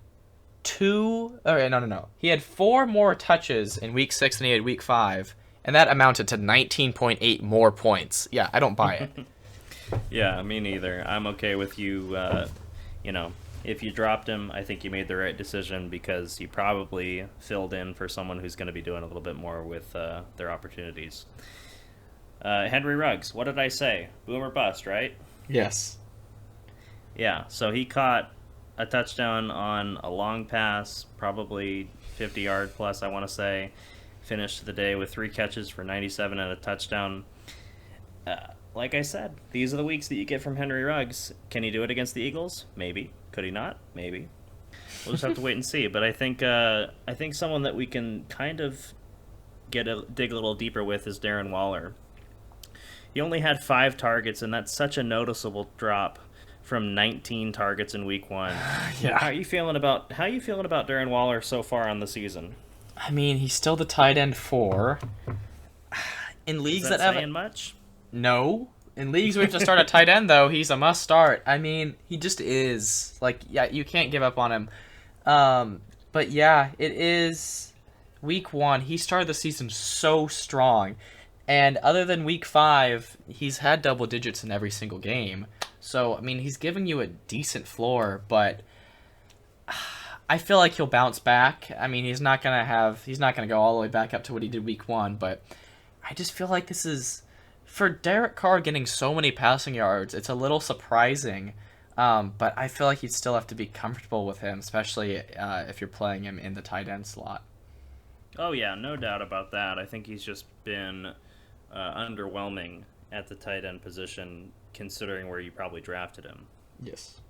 2... Okay, no. He had 4 more touches in week 6 than he had week 5, and that amounted to 19.8 more points. Yeah, I don't buy it. Yeah, me neither. I'm okay with you, if you dropped him, I think you made the right decision because you probably filled in for someone who's going to be doing a little bit more with their opportunities. Henry Ruggs, what did I say? Boom or bust, right? Yes. Yeah, so he caught a touchdown on a long pass, probably 50-yard plus, I want to say. Finished the day with 3 catches for 97 and a touchdown. Like I said, these are the weeks that you get from Henry Ruggs. Can he do it against the Eagles? Maybe. Could he not? Maybe. We'll just have to wait and see. But I think someone that we can kind of dig a little deeper with is Darren Waller. He only had 5 targets, and that's such a noticeable drop from 19 targets in Week 1. Yeah. How are you feeling about Darren Waller so far on the season? I mean, he's still the tight end 4. In leagues Is that that saying have much? no. In leagues we have to start a tight end though, he's a must start. I mean, he just is. Like, yeah, you can't give up on him. But yeah, it is week 1. He started the season so strong. And other than week 5, he's had double digits in every single game. So, I mean, he's giving you a decent floor, but I feel like he'll bounce back. I mean, he's not going to go all the way back up to what he did week 1, but I just feel like this is, for Derek Carr getting so many passing yards, it's a little surprising. But I feel like you'd still have to be comfortable with him, especially if you're playing him in the tight end slot. Oh yeah, no doubt about that. I think he's just been underwhelming at the tight end position, considering where you probably drafted him. Yes.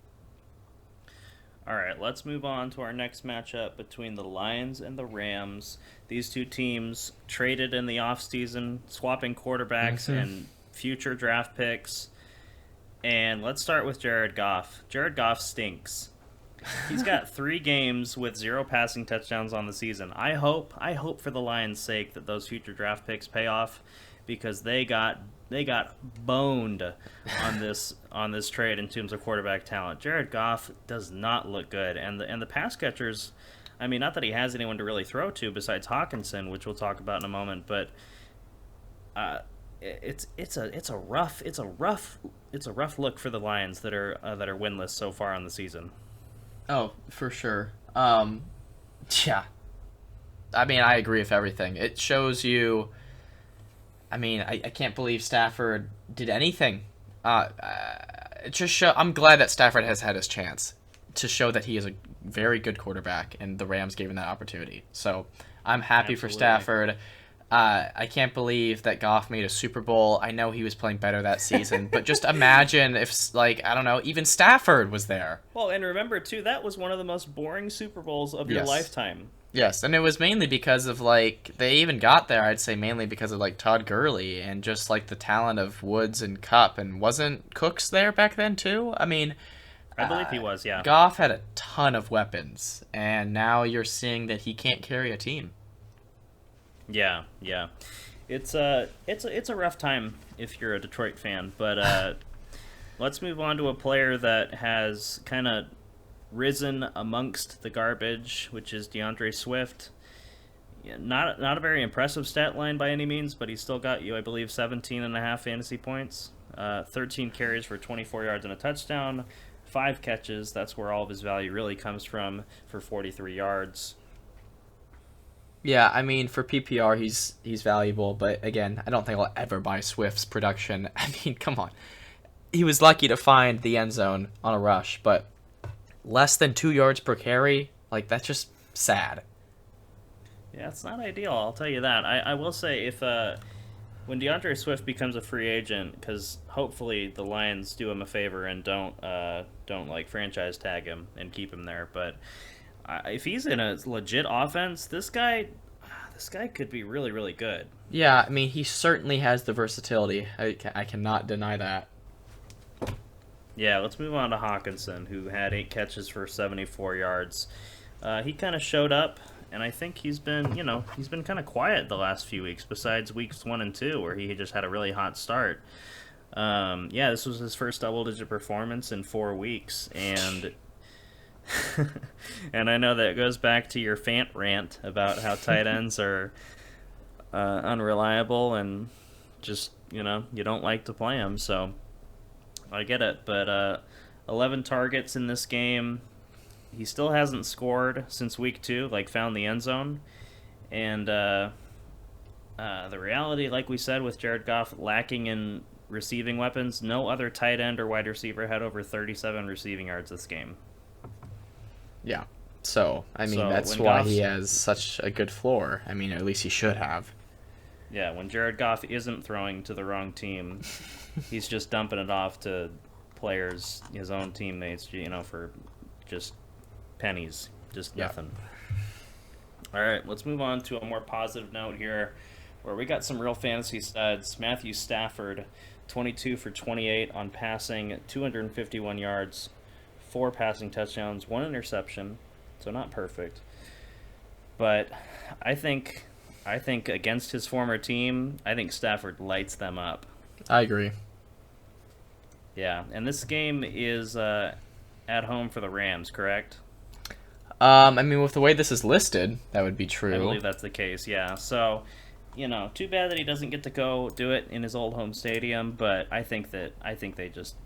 All right, let's move on to our next matchup between the Lions and the Rams. These two teams traded in the offseason, swapping quarterbacks and future draft picks. And let's start with Jared Goff. Jared Goff stinks. He's got 3 games with 0 passing touchdowns on the season. I hope for the Lions' sake that those future draft picks pay off, because they got boned on this trade in terms of quarterback talent. Jared Goff does not look good, and the pass catchers, I mean, not that he has anyone to really throw to besides Hawkinson, which we'll talk about in a moment, but it's a rough look for the Lions that are winless so far on the season. Oh, for sure. Yeah. I mean, I agree with everything. It shows you. I mean, I can't believe Stafford did anything. It just show. I'm glad that Stafford has had his chance to show that he is a very good quarterback, and the Rams gave him that opportunity. So I'm happy for Stafford. I can't believe that Goff made a Super Bowl. I know he was playing better that season, but just imagine if, like, I don't know, even Stafford was there. Well, and remember, too, that was one of the most boring Super Bowls of your lifetime. Yes, and it was mainly because of, like, they even got there, I'd say mainly because of, like, Todd Gurley and just, like, the talent of Woods and Kupp. And wasn't Cooks there back then, too? I mean, I believe he was, yeah. Goff had a ton of weapons, and now you're seeing that he can't carry a team. Yeah. It's a rough time if you're a Detroit fan, but let's move on to a player that has kind of risen amongst the garbage, which is DeAndre Swift. Yeah, not a very impressive stat line by any means, but he still got you, I believe, 17.5 fantasy points, 13 carries for 24 yards and a touchdown, 5 catches. That's where all of his value really comes from, for 43 yards. Yeah, I mean, for PPR, he's valuable, but again, I don't think I'll ever buy Swift's production. I mean, come on. He was lucky to find the end zone on a rush, but less than 2 yards per carry, like, that's just sad. Yeah, it's not ideal, I'll tell you that. I will say, if when DeAndre Swift becomes a free agent, because hopefully the Lions do him a favor and don't like franchise tag him and keep him there, but if he's in a legit offense, this guy could be really, really good. Yeah, I mean, he certainly has the versatility. I cannot deny that. Yeah, let's move on to Hawkinson, who had 8 catches for 74 yards. He kind of showed up, and I think he's been kind of quiet the last few weeks, besides weeks 1 and 2, where he just had a really hot start. This was his first double-digit performance in 4 weeks, and and I know that goes back to your Fant rant about how tight ends are unreliable and just, you don't like to play them, so I get it. But 11 targets in this game. He still hasn't scored since week 2, found the end zone. And the reality, like we said, with Jared Goff lacking in receiving weapons, no other tight end or wide receiver had over 37 receiving yards this game. Yeah. So, I mean, that's why he has such a good floor. I mean, at least he should have. Yeah, when Jared Goff isn't throwing to the wrong team, he's just dumping it off to players, his own teammates, for just pennies, just Yeah. nothing. All right, let's move on to a more positive note here, where we got some real fantasy studs. Matthew Stafford, 22 for 28 on passing, 251 yards, 4 passing touchdowns, 1 interception, so not perfect. But I think against his former team, I think Stafford lights them up. I agree. Yeah, and this game is at home for the Rams, correct? I mean, with the way this is listed, that would be true. I believe that's the case. Yeah. So, too bad that he doesn't get to go do it in his old home stadium. But I think they just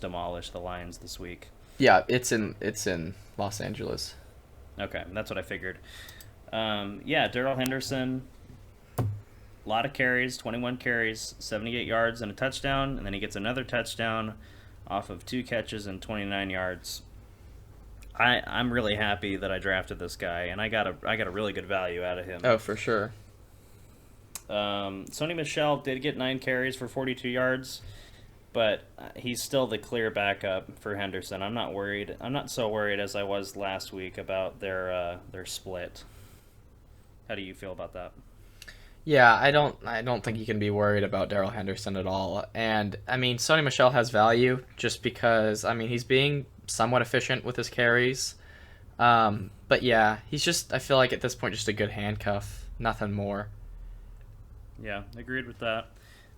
demolished the Lions this week. Yeah, it's in Los Angeles. Okay, that's what I figured. Yeah, Darrell Henderson, a lot of carries, 21 carries, 78 yards and a touchdown, and then he gets another touchdown off of 2 catches and 29 yards. I'm really happy that I drafted this guy, and I got a really good value out of him. Oh, for sure. Sony Michel did get 9 carries for 42 yards, but he's still the clear backup for Henderson. I'm not worried. I'm not so worried as I was last week about their split. How do you feel about that? Yeah, I don't think you can be worried about Darrell Henderson at all. And I mean, Sony Michel has value just because he's being somewhat efficient with his carries. But yeah, he's just, I feel like at this point, just a good handcuff, nothing more. Yeah, agreed with that.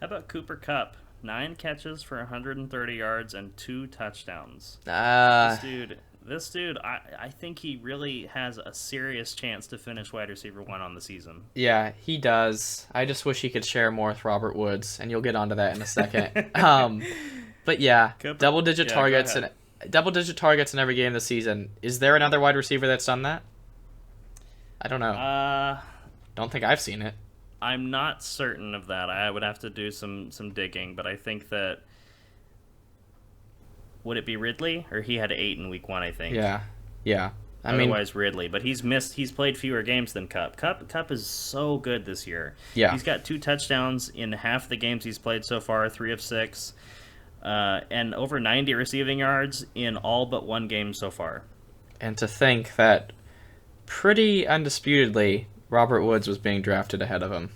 How about Cooper Kupp? 9 catches for 130 yards and 2 touchdowns. This dude, I think he really has a serious chance to finish wide receiver 1 on the season. Yeah, he does. I just wish he could share more with Robert Woods, and you'll get onto that in a second. But yeah, double-digit targets in every game this season. Is there another wide receiver that's done that? I don't know. Don't think I've seen it. I'm not certain of that. I would have to do some digging, but I think that... Would it be Ridley? Or he had 8 in week 1, I think. Yeah. Otherwise Ridley. But he's played fewer games than Kupp. Kupp is so good this year. Yeah. He's got 2 touchdowns in half the games he's played so far, 3 of 6. And over 90 receiving yards in all but 1 game so far. And to think that pretty undisputedly Robert Woods was being drafted ahead of him.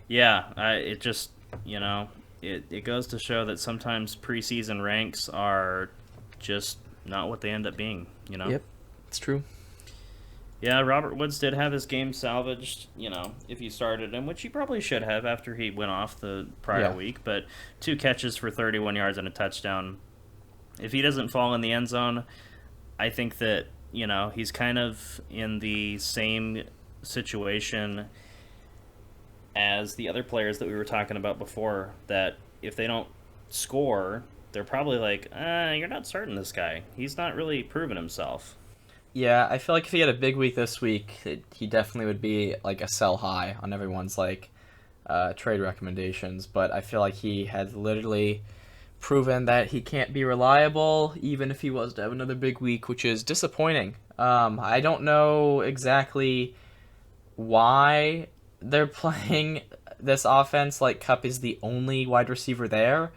Yeah, it just, it goes to show that sometimes preseason ranks are just not what they end up being, Yep, it's true. Yeah, Robert Woods did have his game salvaged, if he started him, which he probably should have after he went off the prior week, but 2 catches for 31 yards and a touchdown. If he doesn't fall in the end zone, I think that, he's kind of in the same situation as the other players that we were talking about before, that if they don't score, they're probably like, you're not starting this guy. He's not really proven himself. Yeah, I feel like if he had a big week this week, he definitely would be like a sell high on everyone's trade recommendations. But I feel like he has literally proven that he can't be reliable, even if he was to have another big week, which is disappointing. I don't know exactly why they're playing this offense like Kupp is the only wide receiver there.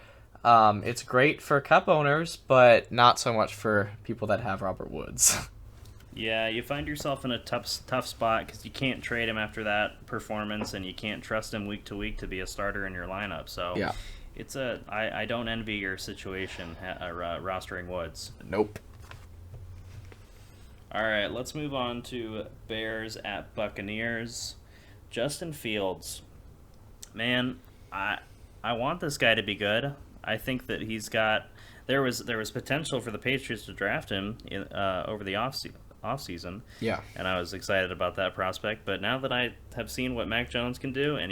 It's great for Kupp owners, but not so much for people that have Robert Woods. Yeah, you find yourself in a tough spot because you can't trade him after that performance, and you can't trust him week to week to be a starter in your lineup. So yeah, I don't envy your situation rostering Woods. Nope. All right, let's move on to Bears at Buccaneers. Justin Fields, man, I want this guy to be good. I think that he's got there was potential for the Patriots to draft him over the offseason. Yeah. And I was excited about that prospect. But now that I have seen what Mac Jones can do, and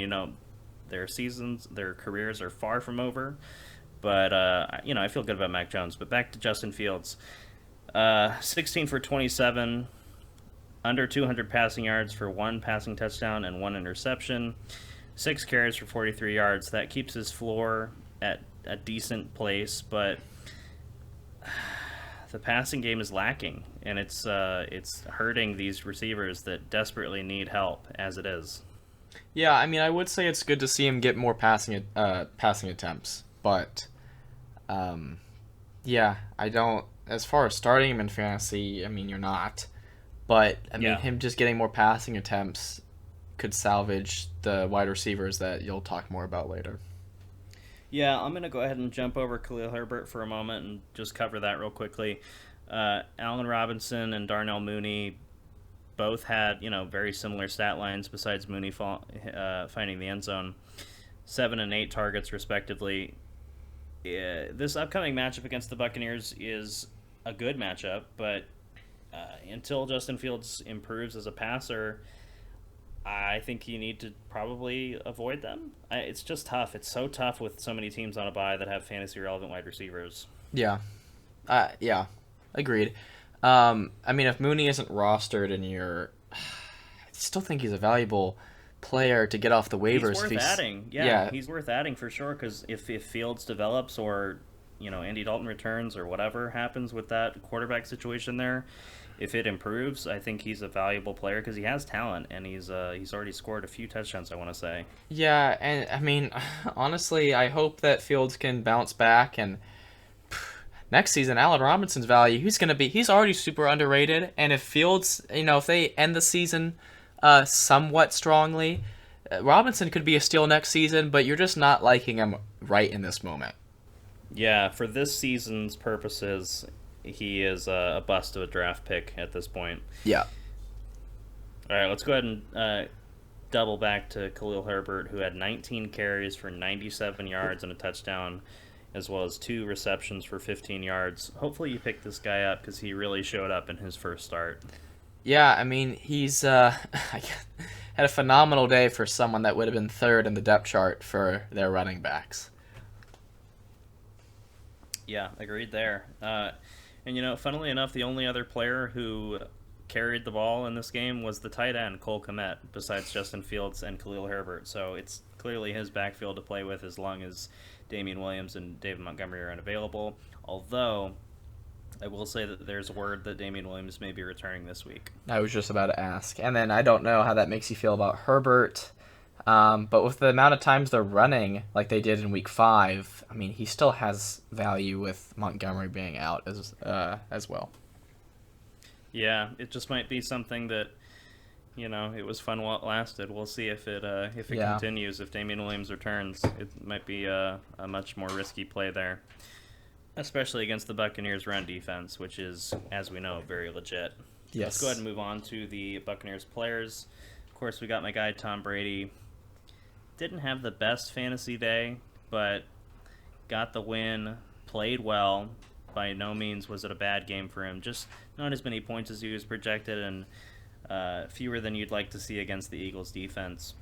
their careers are far from over, but I feel good about Mac Jones. But back to Justin Fields, 16 for 27, under 200 passing yards for 1 passing touchdown and 1 interception, 6 carries for 43 yards. That keeps his floor at a decent place, but the passing game is lacking, and it's hurting these receivers that desperately need help as it is. Yeah, I would say it's good to see him get more passing attempts, but Yeah, I don't. As far as starting him in fantasy, I mean, you're not. But, I mean, Yeah. him just getting more passing attempts could salvage the wide receivers that you'll talk more about later. Yeah, I'm going to go ahead and jump over Khalil Herbert for a moment and just cover that real quickly. Allen Robinson and Darnell Mooney both had, very similar stat lines besides Mooney finding the end zone. 7 and 8 targets, respectively. This upcoming matchup against the Buccaneers is a good matchup, but until Justin Fields improves as a passer, I think you need to probably avoid them. It's just tough. It's so tough with so many teams on a bye that have fantasy relevant wide receivers. Yeah. Yeah. Agreed. I mean, if Mooney isn't rostered in your, I still think he's a valuable player to get off the He's waivers. If worth he's, adding. Yeah, yeah, he's worth adding for sure because if Fields develops or Andy Dalton returns or whatever happens with that quarterback situation there, if it improves, I think he's a valuable player because he has talent and he's already scored a few touchdowns. I want to say. yeah, and I mean, honestly, I hope that Fields can bounce back and next season, Allen Robinson's value, he's already super underrated. And if Fields, if they end the season somewhat strongly, Robinson could be a steal next season, but you're just not liking him right in this moment. Yeah, for this season's purposes, he is a bust of a draft pick at this point. Yeah. All right, let's go ahead and double back to Khalil Herbert, who had 19 carries for 97 yards and a touchdown, as well as 2 receptions for 15 yards. Hopefully, you pick this guy up because he really showed up in his first start. Yeah, I mean, he's had a phenomenal day for someone that would have been third in the depth chart for their running backs. Yeah, agreed there. And funnily enough, the only other player who carried the ball in this game was the tight end Cole Kmet, besides Justin Fields and Khalil Herbert. So it's clearly his backfield to play with as long as Damian Williams and David Montgomery are unavailable. Although I will say that there's word that Damian Williams may be returning this week. I was just about to ask. And then I don't know how that makes you feel about Herbert. But with the amount of times they're running like they did in week 5, I mean, he still has value with Montgomery being out as well. Yeah, it just might be something that it was fun while it lasted. We'll see if it Yeah. continues. If Damian Williams returns, it might be a much more risky play there, especially against the Buccaneers' run defense, which is, as we know, very legit. Yes. Let's go ahead and move on to the Buccaneers players. Of course, we got my guy Tom Brady. Didn't have the best fantasy day, but got the win, played well. By no means was it a bad game for him. Just not as many points as he was projected, and fewer than you'd like to see against the Eagles' defense.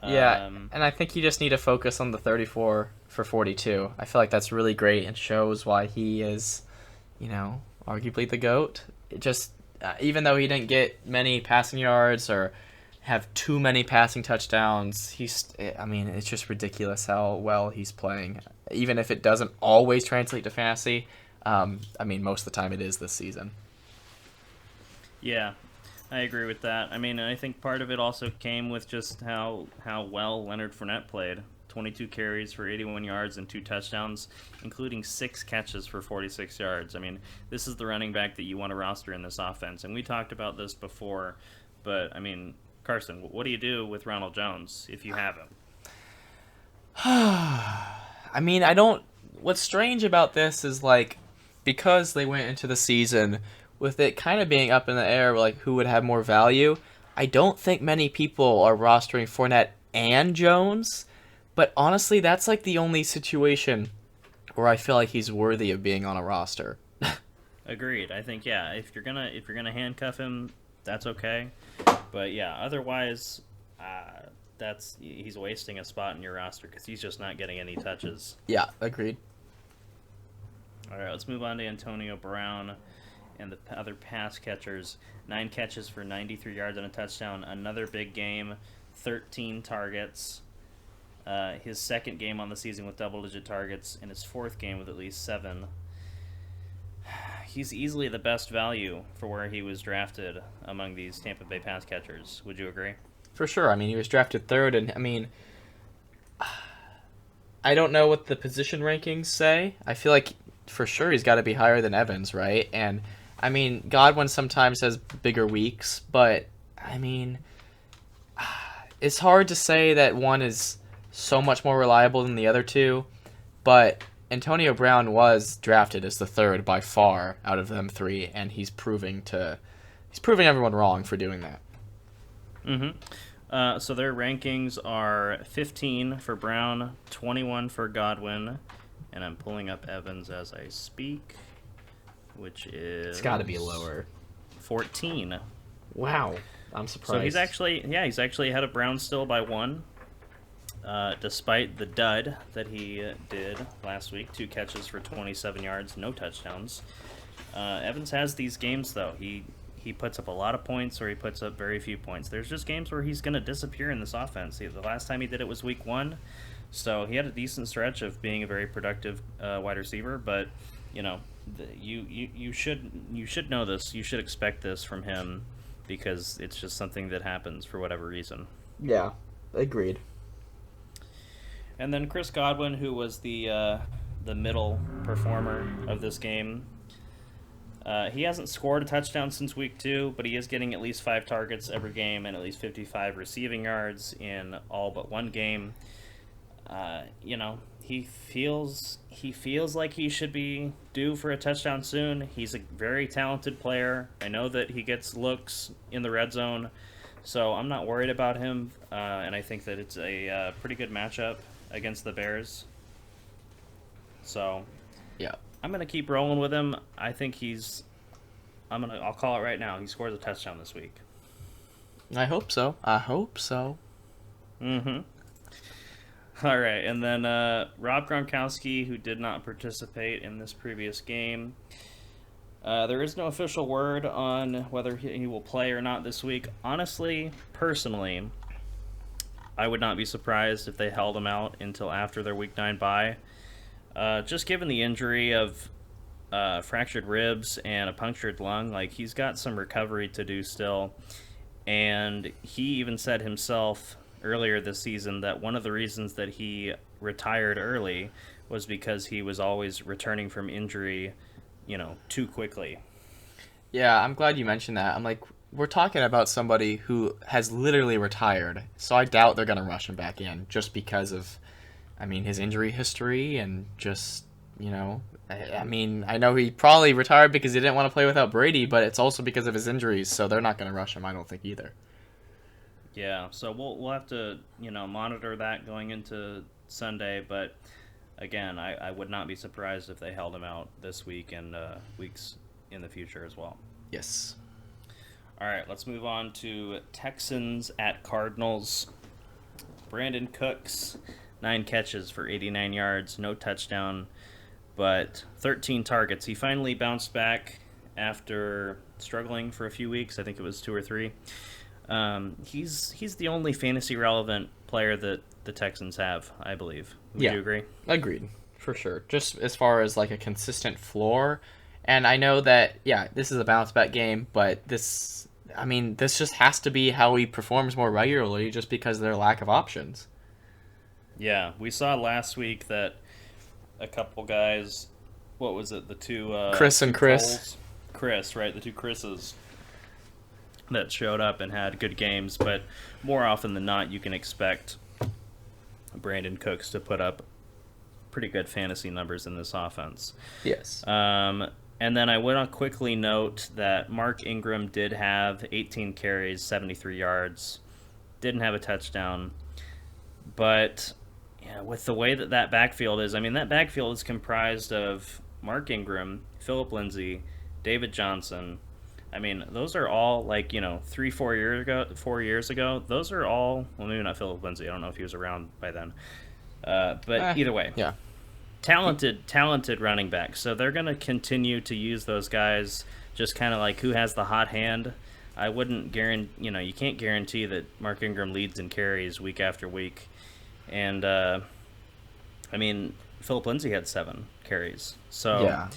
Yeah, and I think you just need to focus on the 34 for 42. I feel like that's really great and shows why he is, arguably the GOAT. It just, even though he didn't get many passing yards or have too many passing touchdowns, it's just ridiculous how well he's playing. Even if it doesn't always translate to fantasy, most of the time it is this season. Yeah, I agree with that. I think part of it also came with just how well Leonard Fournette played. 22 carries for 81 yards and 2 touchdowns, including 6 catches for 46 yards. This is the running back that you want to roster in this offense. And we talked about this before, but, Carson, what do you do with Ronald Jones if you have him? I don't. What's strange about this is, because they went into the season with it kind of being up in the air, who would have more value, I don't think many people are rostering Fournette and Jones. But honestly, that's, the only situation where I feel like he's worthy of being on a roster. Agreed. I think, yeah, if you're gonna handcuff him, that's okay. But yeah, otherwise, he's wasting a spot in your roster because he's just not getting any touches. Yeah, agreed. All right, let's move on to Antonio Brown and the other pass catchers. 9 catches for 93 yards and a touchdown. Another big game. 13 targets. His second game on the season with double-digit targets, and his 4th game with at least 7. He's easily the best value for where he was drafted among these Tampa Bay pass catchers. Would you agree? For sure. He was drafted 3rd, and I don't know what the position rankings say. I feel like for sure he's got to be higher than Evans, right? And I mean, Godwin sometimes has bigger weeks, but I mean, it's hard to say that one is so much more reliable than the other two, but Antonio Brown was drafted as the third by far out of them three, and he's proving everyone wrong for doing that. So their rankings are 15 for Brown, 21 for Godwin, and I'm pulling up Evans as I speak, which is... It's got to be lower. 14. Wow. I'm surprised. So he's actually ahead of Brown still by one, despite the dud that he did last week. 2 catches for 27 yards, no touchdowns. Evans has these games, though. He puts up a lot of points or he puts up very few points. There's just games where he's going to disappear in this offense. The last time he did it was week 1, so he had a decent stretch of being a very productive wide receiver, but, you know, you should know this. You should expect this from him because it's just something that happens for whatever reason. Yeah, agreed. And then Chris Godwin, who was the middle performer of this game, he hasn't scored a touchdown since week 2, but he is getting at least 5 targets every game and at least 55 receiving yards in all but one game. You know, he feels like he should be due for a touchdown soon. He's a very talented player. I know that he gets looks in the red zone, so I'm not worried about him. And I think that it's a pretty good matchup against the Bears. So, yeah, I'm gonna keep rolling with him. I think I'll call it right now. He scores a touchdown this week. I hope so. Mm-hmm. All right, and then Rob Gronkowski, who did not participate in this previous game. There is no official word on whether he will play or not this week. Honestly, personally, I would not be surprised if they held him out until after their Week 9 bye. Just given the injury of fractured ribs and a punctured lung, like, he's got some recovery to do still. And he even said himself earlier this season that one of the reasons that he retired early was because he was always returning from injury, you know, too quickly. Yeah, I'm glad you mentioned that. I'm like, we're talking about somebody who has literally retired, so I doubt they're going to rush him back in just because of, I mean, his injury history and just, you know, I mean, I know he probably retired because he didn't want to play without Brady, but it's also because of his injuries, so they're not going to rush him, I don't think, either. Yeah, so we'll have to, you know, monitor that going into Sunday, but again, I would not be surprised if they held him out this week and weeks in the future as well. Yes. All right, let's move on to Texans at Cardinals. Brandon Cooks, 9 catches for 89 yards, no touchdown, but 13 targets. He finally bounced back after struggling for a few weeks. I think it was 2 or 3. He's the only fantasy relevant player that the Texans have, I believe. Would you agree? Agreed, for sure. Just as far as like a consistent floor, and I know that this is a bounce back game, but this just has to be how he performs more regularly, just because of their lack of options. Yeah, we saw last week that a couple guys, what was it, the two Chris and Chris. Chris, right? The two Chris's that showed up and had good games, but more often than not, you can expect Brandon Cooks to put up pretty good fantasy numbers in this offense. Yes. And then I want to quickly note that Mark Ingram did have 18 carries, 73 yards, didn't have a touchdown, but with the way that backfield is, I mean, that backfield is comprised of Mark Ingram, Phillip Lindsay, David Johnson. I mean, those are all, like, 4 years ago, those are all, well, maybe not Phillip Lindsay, I don't know if he was around by then, but either way. Yeah. Talented running backs. So they're going to continue to use those guys, just kind of like who has the hot hand. I wouldn't guarantee, you can't guarantee that Mark Ingram leads in carries week after week. And, I mean, Phillip Lindsay had 7 carries. So yeah.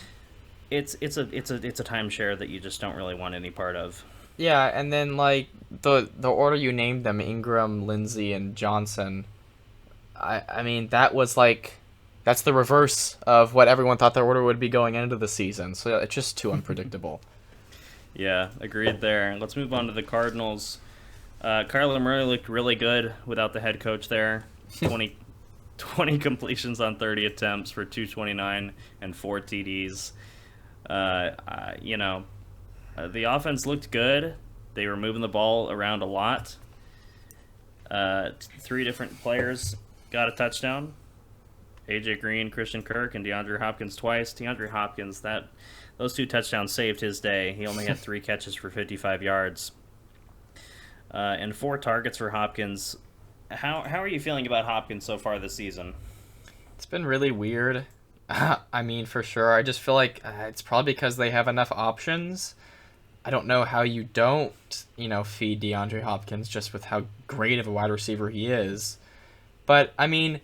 It's a timeshare that you just don't really want any part of. Yeah, and then like the order you named them, Ingram, Lindsay, and Johnson, I mean, that was like That's the reverse of what everyone thought their order would be going into the season. So it's just too unpredictable. Yeah, agreed there. Let's move on to the Cardinals. Kyler Murray looked really good without the head coach there. 20, 20 completions on 30 attempts for 229 and 4 TDs. The offense looked good. They were moving the ball around a lot. 3 different players got a touchdown. AJ Green, Christian Kirk, and DeAndre Hopkins twice. DeAndre Hopkins, those 2 touchdowns saved his day. He only had 3 catches for 55 yards. And 4 targets for Hopkins. How are you feeling about Hopkins so far this season? It's been really weird. I mean, for sure. I just feel like it's probably because they have enough options. I don't know how you don't, feed DeAndre Hopkins just with how great of a wide receiver he is. But, I mean,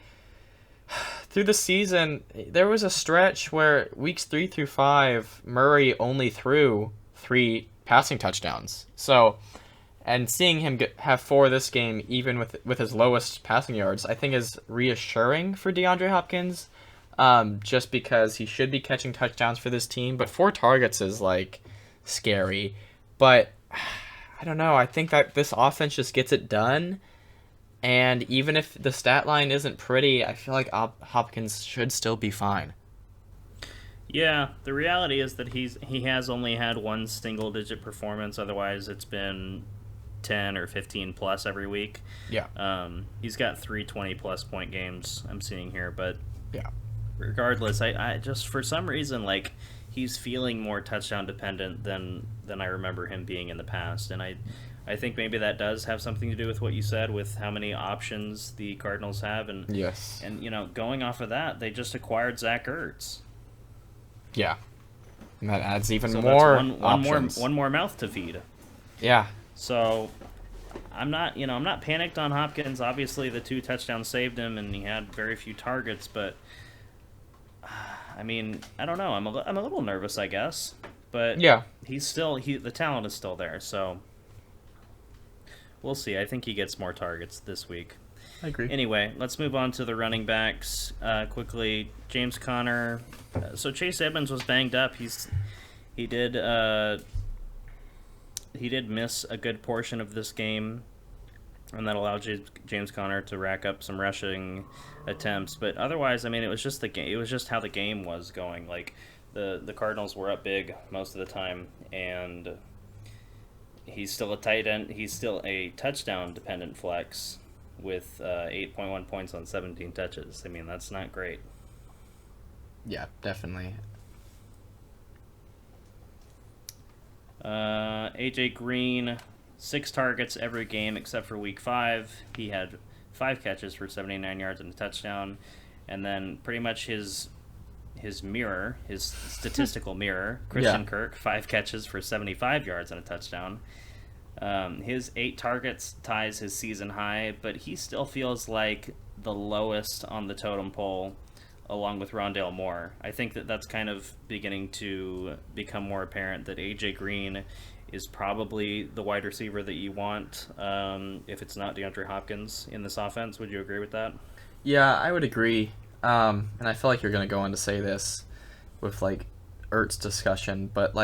through the season, there was a stretch where weeks 3 through 5, Murray only threw 3 passing touchdowns. So, and seeing him have 4 this game, even with his lowest passing yards, I think is reassuring for DeAndre Hopkins. Just because he should be catching touchdowns for this team, but 4 targets is scary. But I don't know. I think that this offense just gets it done. And even if the stat line isn't pretty, I feel like Hopkins should still be fine. Yeah, the reality is that he has only had 1 single-digit performance. Otherwise, it's been 10 or 15 plus every week. Yeah. He's got 3 20-plus point games I'm seeing here, but Yeah. regardless, I just, for some reason, he's feeling more touchdown dependent than I remember him being in the past, and I think maybe that does have something to do with what you said, with how many options the Cardinals have, and Yes. and going off of that, they just acquired Zach Ertz, Yeah. And that adds even so more that's options. one more mouth to feed. Yeah. So I'm not panicked on Hopkins. Obviously, the 2 touchdowns saved him, and he had very few targets, but I mean, I don't know. I'm a little nervous, I guess, but Yeah. the talent is still there, so we'll see. I think he gets more targets this week. I agree. Anyway, let's move on to the running backs quickly. James Conner. So Chase Edmonds was banged up. He did miss a good portion of this game, and that allowed James Conner to rack up some rushing attempts. But otherwise, I mean, it was just it was just how the game was going. The Cardinals were up big most of the time, and he's still a tight end. He's still a touchdown dependent flex with 8.1 points on 17 touches. I mean, that's not great. Yeah, definitely. AJ Green, 6 targets every game except for week 5. He had 5 catches for 79 yards and a touchdown, and then pretty much his mirror, his statistical mirror, Christian Kirk, 5 catches for 75 yards and a touchdown. His 8 targets ties his season high, but he still feels like the lowest on the totem pole, along with Rondale Moore. I think that's kind of beginning to become more apparent that AJ Green is probably the wide receiver that you want if it's not DeAndre Hopkins in this offense. Would you agree with that? Yeah, I would agree. And I feel like you're going to go on to say this with Ertz discussion, but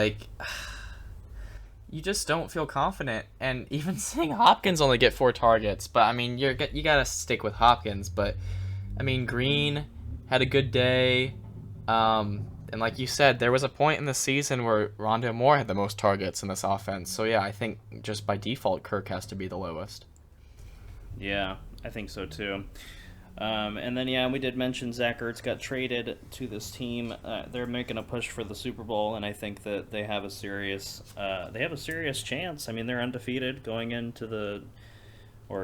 you just don't feel confident. And even seeing Hopkins only get 4 targets, but I mean, you got to stick with Hopkins. But I mean, Green had a good day. And like you said, there was a point in the season where Rondale Moore had the most targets in this offense. So yeah, I think just by default, Kirk has to be the lowest. Yeah, I think so too. And then, yeah, we did mention Zach Ertz got traded to this team. They're making a push for the Super Bowl, and I think that they have a serious chance. I mean, they're undefeated going into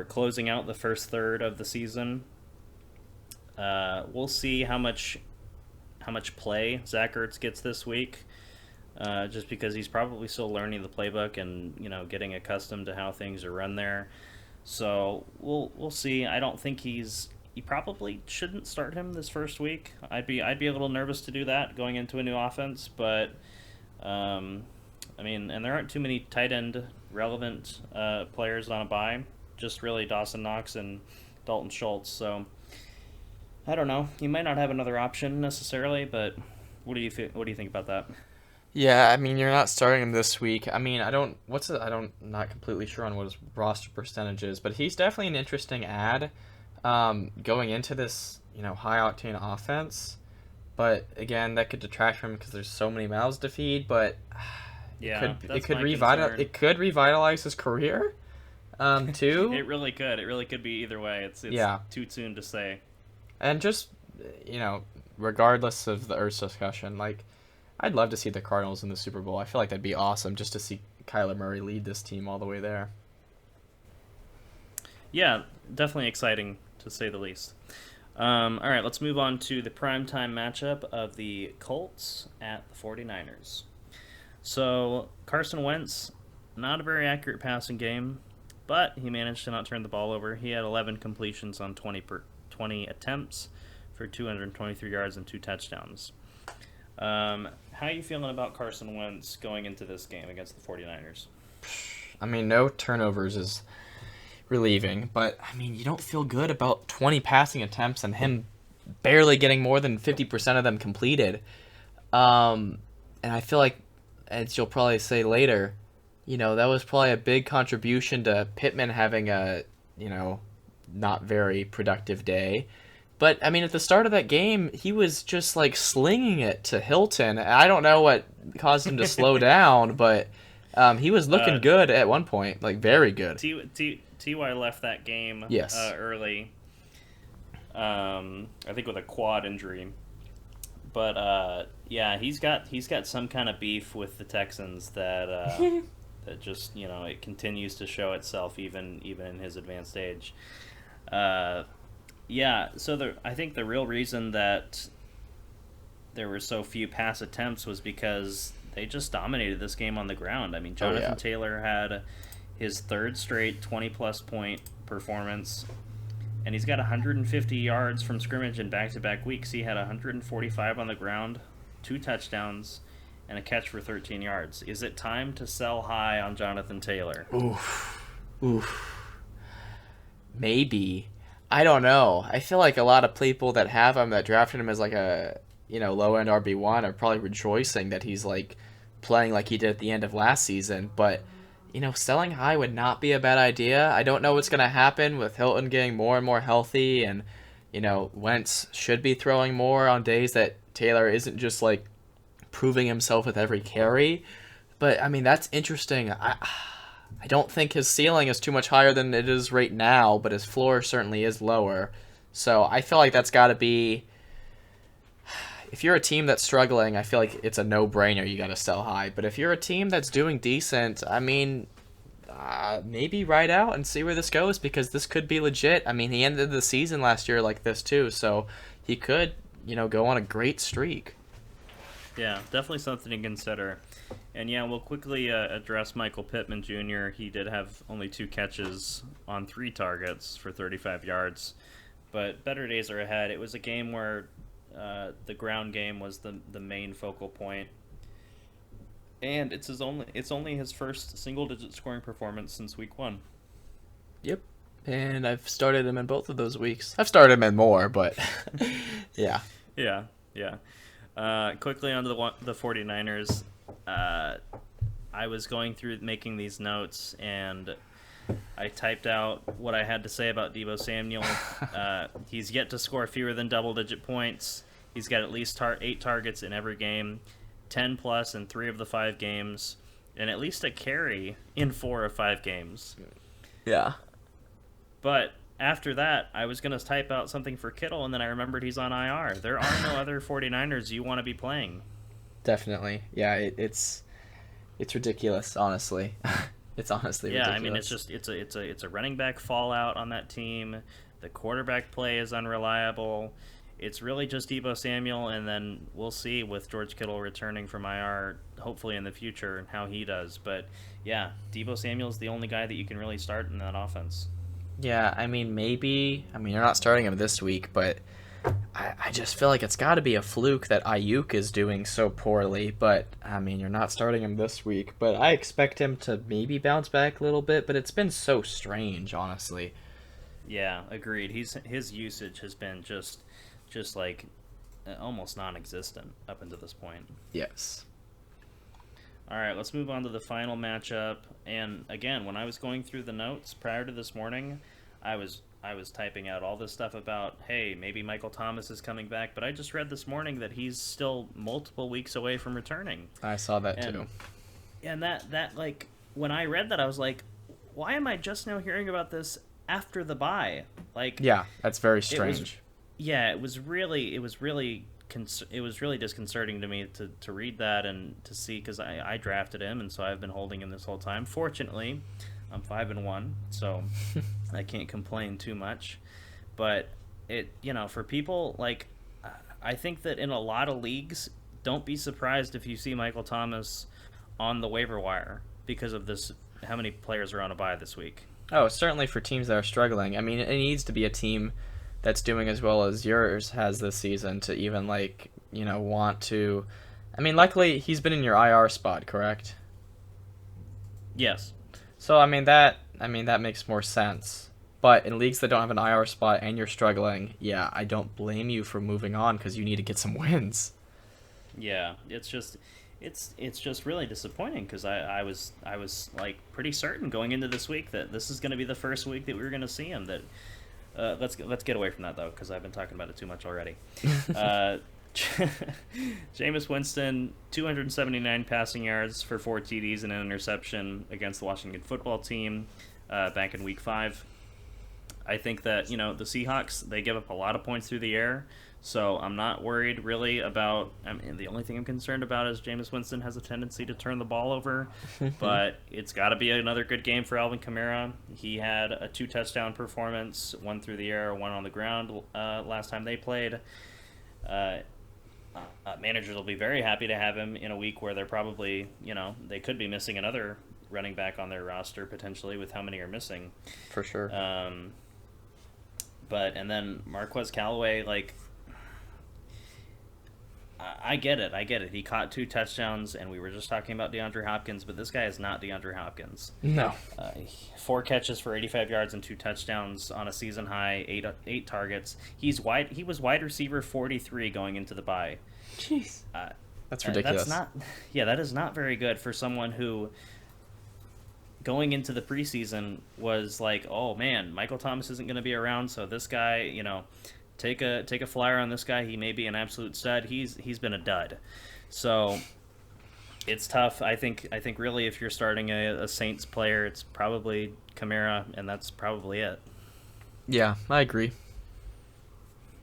closing out the first third of the season. We'll see how much play Zach Ertz gets this week, just because he's probably still learning the playbook and getting accustomed to how things are run there. So we'll see. I don't think you probably shouldn't start him this first week. I'd be a little nervous to do that going into a new offense, but I mean, and there aren't too many tight end relevant players on a bye. Just really Dawson Knox and Dalton Schultz. So I don't know. You might not have another option necessarily, but what do you think about that? Yeah, I mean, you're not starting him this week. I mean, not completely sure on what his roster percentage is, but he's definitely an interesting ad going into this, high octane offense. But again, that could detract from him because there's so many mouths to feed. But Yeah, it that's could my concern. revitalize his career, too. It really could. It really could be either way. It's Yeah, too soon to say. and just you know, regardless of the Earth's discussion, like I'd love to see the Cardinals in the Super Bowl. I feel like that'd be awesome just to see Kyler Murray lead this team all the way there. Yeah, definitely exciting to say the least. All right, let's move on to the primetime matchup of the Colts at the 49ers. So, Carson Wentz, not a very accurate passing game, but he managed to not turn the ball over. He had 11 completions on 20 attempts for 223 yards and 2 touchdowns. How are you feeling about Carson Wentz going into this game against the 49ers? I mean, no turnovers is relieving, but I mean, you don't feel good about 20 passing attempts and him barely getting more than 50% of them completed. And I feel like, as you'll probably say later, that was probably a big contribution to Pittman having a, not very productive day. But, I mean, at the start of that game, he was just, like, slinging it to Hilton. I don't know what caused him to slow down, but he was looking good at one point, like, very good. Ty left that game Yes. Early, I think with a quad injury. But, yeah, he's got some kind of beef with the Texans that that just, it continues to show itself even in his advanced age. Yeah, so I think the real reason that there were so few pass attempts was because they just dominated this game on the ground. I mean, Jonathan Taylor had his third straight 20-plus point performance, and he's got 150 yards from scrimmage in back-to-back weeks. He had 145 on the ground, 2 touchdowns, and a catch for 13 yards. Is it time to sell high on Jonathan Taylor? Oof. Maybe. I don't know. I feel like a lot of people that have him, that drafted him as like a, low-end RB1 are probably rejoicing that he's like playing like he did at the end of last season. But, selling high would not be a bad idea. I don't know what's going to happen with Hilton getting more and more healthy, and, Wentz should be throwing more on days that Taylor isn't just like proving himself with every carry. But, I mean, that's interesting. I don't think his ceiling is too much higher than it is right now, but his floor certainly is lower. So I feel like that's got to be... If you're a team that's struggling, I feel like it's a no-brainer. You got to sell high. But if you're a team that's doing decent, I mean, maybe ride out and see where this goes, because this could be legit. I mean, he ended the season last year like this too, so he could, go on a great streak. Yeah, definitely something to consider. And yeah, we'll quickly address Michael Pittman Jr. He did have only 2 catches on 3 targets for 35 yards, but better days are ahead. It was a game where the ground game was the main focal point, and it's only his first single-digit scoring performance since week 1. Yep, and I've started him in both of those weeks. I've started him in more, but yeah. Yeah. Quickly onto the 49ers. I was going through making these notes, and I typed out what I had to say about Deebo Samuel. He's yet to score fewer than double-digit points. He's got at least 8 targets in every game, 10-plus in 3 of the 5 games, and at least a carry in 4 of 5 games. Yeah. But after that, I was going to type out something for Kittle, and then I remembered he's on IR. There are no other 49ers you want to be playing. Definitely. Yeah, it's ridiculous, honestly. It's honestly ridiculous. Yeah, I mean, it's a running back fallout on that team. The quarterback play is unreliable. It's really just Deebo Samuel, and then we'll see with George Kittle returning from IR, hopefully in the future, how he does. But yeah, Deebo Samuel's the only guy that you can really start in that offense. Yeah, I mean, maybe. I mean, you're not starting him this week, but I just feel like it's got to be a fluke that Ayuk is doing so poorly. But, I mean, you're not starting him this week. But I expect him to maybe bounce back a little bit, but it's been so strange, honestly. Yeah, agreed. His usage has been just just like almost non-existent up until this point. Yes. All right, let's move on to the final matchup. And again, when I was going through the notes prior to this morning, I was typing out all this stuff about, hey, maybe Michael Thomas is coming back, but I just read this morning that he's still multiple weeks away from returning. I saw that too. And that like when I read that, I was like, why am I just now hearing about this after the bye? Like, yeah, that's very strange. It was really disconcerting to me to read that and to see, because I drafted him, and so I've been holding him this whole time. Fortunately, I'm 5-1, so I can't complain too much. But for people like, I think that in a lot of leagues, don't be surprised if you see Michael Thomas on the waiver wire because of this. How many players are on a bye this week? Oh, certainly for teams that are struggling. I mean, it needs to be a team that's doing as well as yours has this season to even want to. I mean, luckily he's been in your IR spot, correct? Yes. So that makes more sense. But in leagues that don't have an IR spot and you're struggling, yeah, I don't blame you for moving on because you need to get some wins. Yeah, it's just really disappointing because I was like pretty certain going into this week that this is going to be the first week that we were going to see him. That let's get away from that though, because I've been talking about it too much already. Jameis Winston, 279 passing yards for 4 TDs and an interception against the Washington football team back in Week 5. I think that the Seahawks, they give up a lot of points through the air. So I'm not worried really about. I mean, the only thing I'm concerned about is Jameis Winston has a tendency to turn the ball over, but it's got to be another good game for Alvin Kamara. He had a 2-touchdown performance, 1 through the air, 1 on the ground last time they played. Managers will be very happy to have him in a week where they're probably, they could be missing another running back on their roster potentially with how many are missing. For sure. And then Marquez Callaway, like. I get it. He caught 2 touchdowns, and we were just talking about DeAndre Hopkins, but this guy is not DeAndre Hopkins. No. 4 catches for 85 yards and 2 touchdowns on a season high, 8 targets. He was wide receiver 43 going into the bye. Jeez. That's ridiculous. That is not very good for someone who, going into the preseason, was like, oh man, Michael Thomas isn't going to be around, so this guy, take a flyer on this guy. He may be an absolute stud. He's been a dud. So it's tough. I think really if you're starting a Saints player, it's probably Kamara, and that's probably it. Yeah, I agree.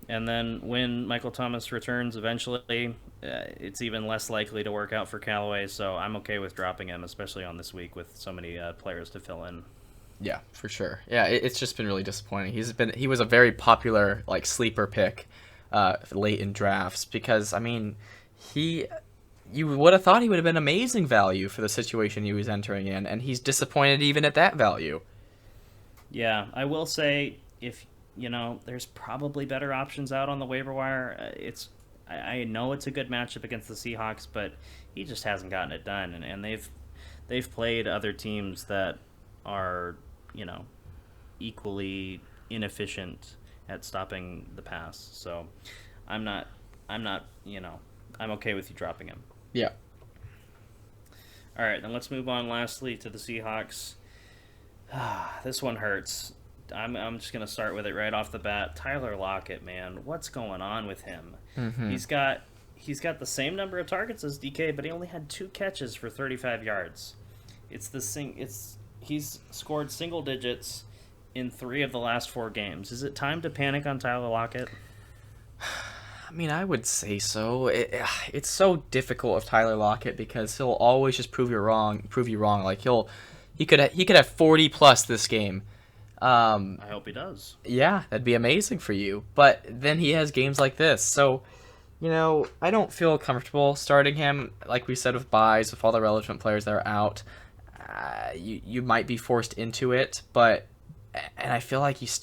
And then when Michael Thomas returns eventually, it's even less likely to work out for Callaway, so I'm okay with dropping him, especially on this week with so many players to fill in. Yeah, for sure. Yeah, it's just been really disappointing. He was a very popular sleeper pick late in drafts because you would have thought he would have been amazing value for the situation he was entering in, and he's disappointed even at that value. Yeah, I will say if there's probably better options out on the waiver wire. I know it's a good matchup against the Seahawks, but he just hasn't gotten it done, and they've played other teams that are equally inefficient at stopping the pass. So I'm okay with you dropping him. Yeah. All right, then let's move on lastly to the Seahawks. This one hurts. I'm just going to start with it right off the bat. Tyler Lockett, man, what's going on with him? Mm-hmm. He's got the same number of targets as DK, but he only had 2 catches for 35 yards. He's scored single digits in 3 of the last 4 games. Is it time to panic on Tyler Lockett? I would say so. It's so difficult with Tyler Lockett because he'll always just prove you wrong. Like he could have 40 plus this game. I hope he does. Yeah, that'd be amazing for you. But then he has games like this. So, I don't feel comfortable starting him. Like we said with buys, with all the relevant players that are out. You might be forced into it, and I feel like he's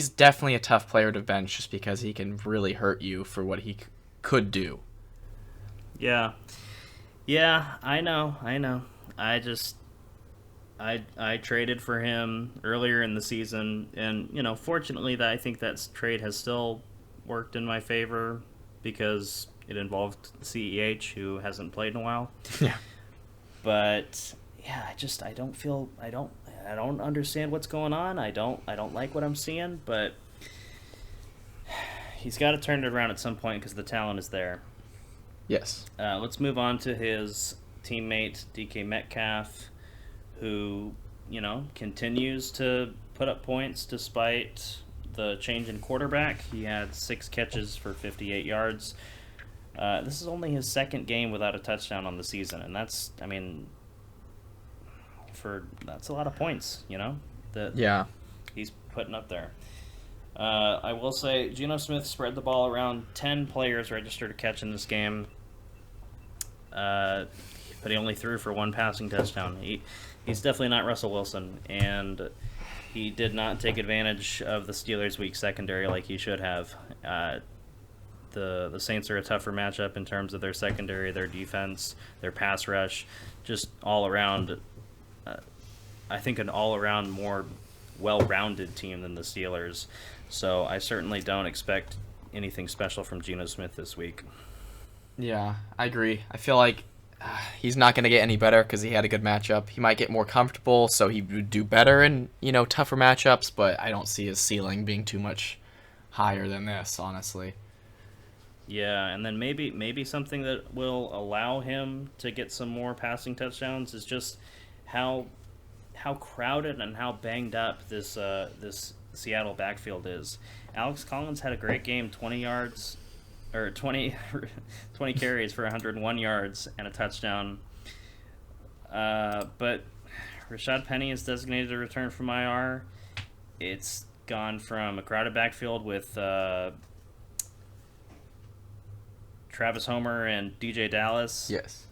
definitely a tough player to bench just because he can really hurt you for what he could do. Yeah, I know. I traded for him earlier in the season, and fortunately, that I think that trade has still worked in my favor because it involved CEH, who hasn't played in a while. Yeah. But yeah, I don't understand what's going on. I don't like what I'm seeing, but he's got to turn it around at some point because the talent is there. Yes. Let's move on to his teammate DK Metcalf, who continues to put up points despite the change in quarterback. He had 6 catches for 58 yards. This is only his second game without a touchdown on the season, and that's a lot of points, that Yeah. he's putting up there. I will say Geno Smith spread the ball around. 10 players registered a catch in this game, but he only threw for 1 passing touchdown. He's definitely not Russell Wilson, and he did not take advantage of the Steelers' weak secondary like he should have. The Saints are a tougher matchup in terms of their secondary, their defense, their pass rush, just all around. I think an all-around more well-rounded team than the Steelers. So I certainly don't expect anything special from Geno Smith this week. Yeah, I agree. I feel like he's not going to get any better because he had a good matchup. He might get more comfortable, so he would do better in, tougher matchups, but I don't see his ceiling being too much higher than this, honestly. Yeah, and then maybe something that will allow him to get some more passing touchdowns is just how crowded and how banged up this Seattle backfield is. Alex Collins had a great game, 20 yards or 20 carries for 101 yards and a touchdown. But Rashad Penny is designated to return from IR. It's gone from a crowded backfield with Travis Homer and DJ Dallas. Yes.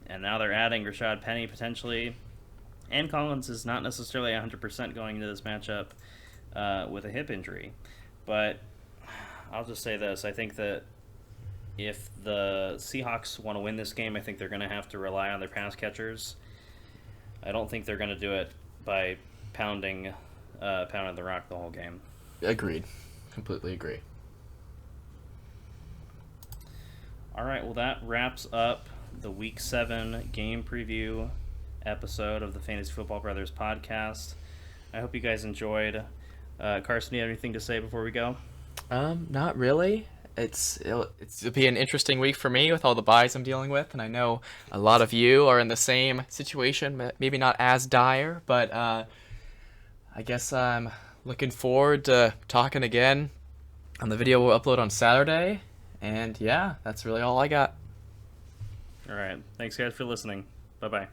And now they're adding Rashad Penny potentially. And Collins is not necessarily 100% going into this matchup with a hip injury. But I'll just say this. I think that if the Seahawks want to win this game, I think they're going to have to rely on their pass catchers. I don't think they're going to do it by pounding the rock the whole game. Agreed. Completely agree. All right, well, that wraps up the Week 7 game preview episode of the Fantasy Football Brothers podcast. I hope you guys enjoyed. Carson, do you have anything to say before we go? Not really. It'll be an interesting week for me with all the buys I'm dealing with, and I know a lot of you are in the same situation, maybe not as dire, but I guess I'm looking forward to talking again on the video we'll upload on Saturday. And yeah, that's really all I got. All right. Thanks, guys, for listening. Bye-bye.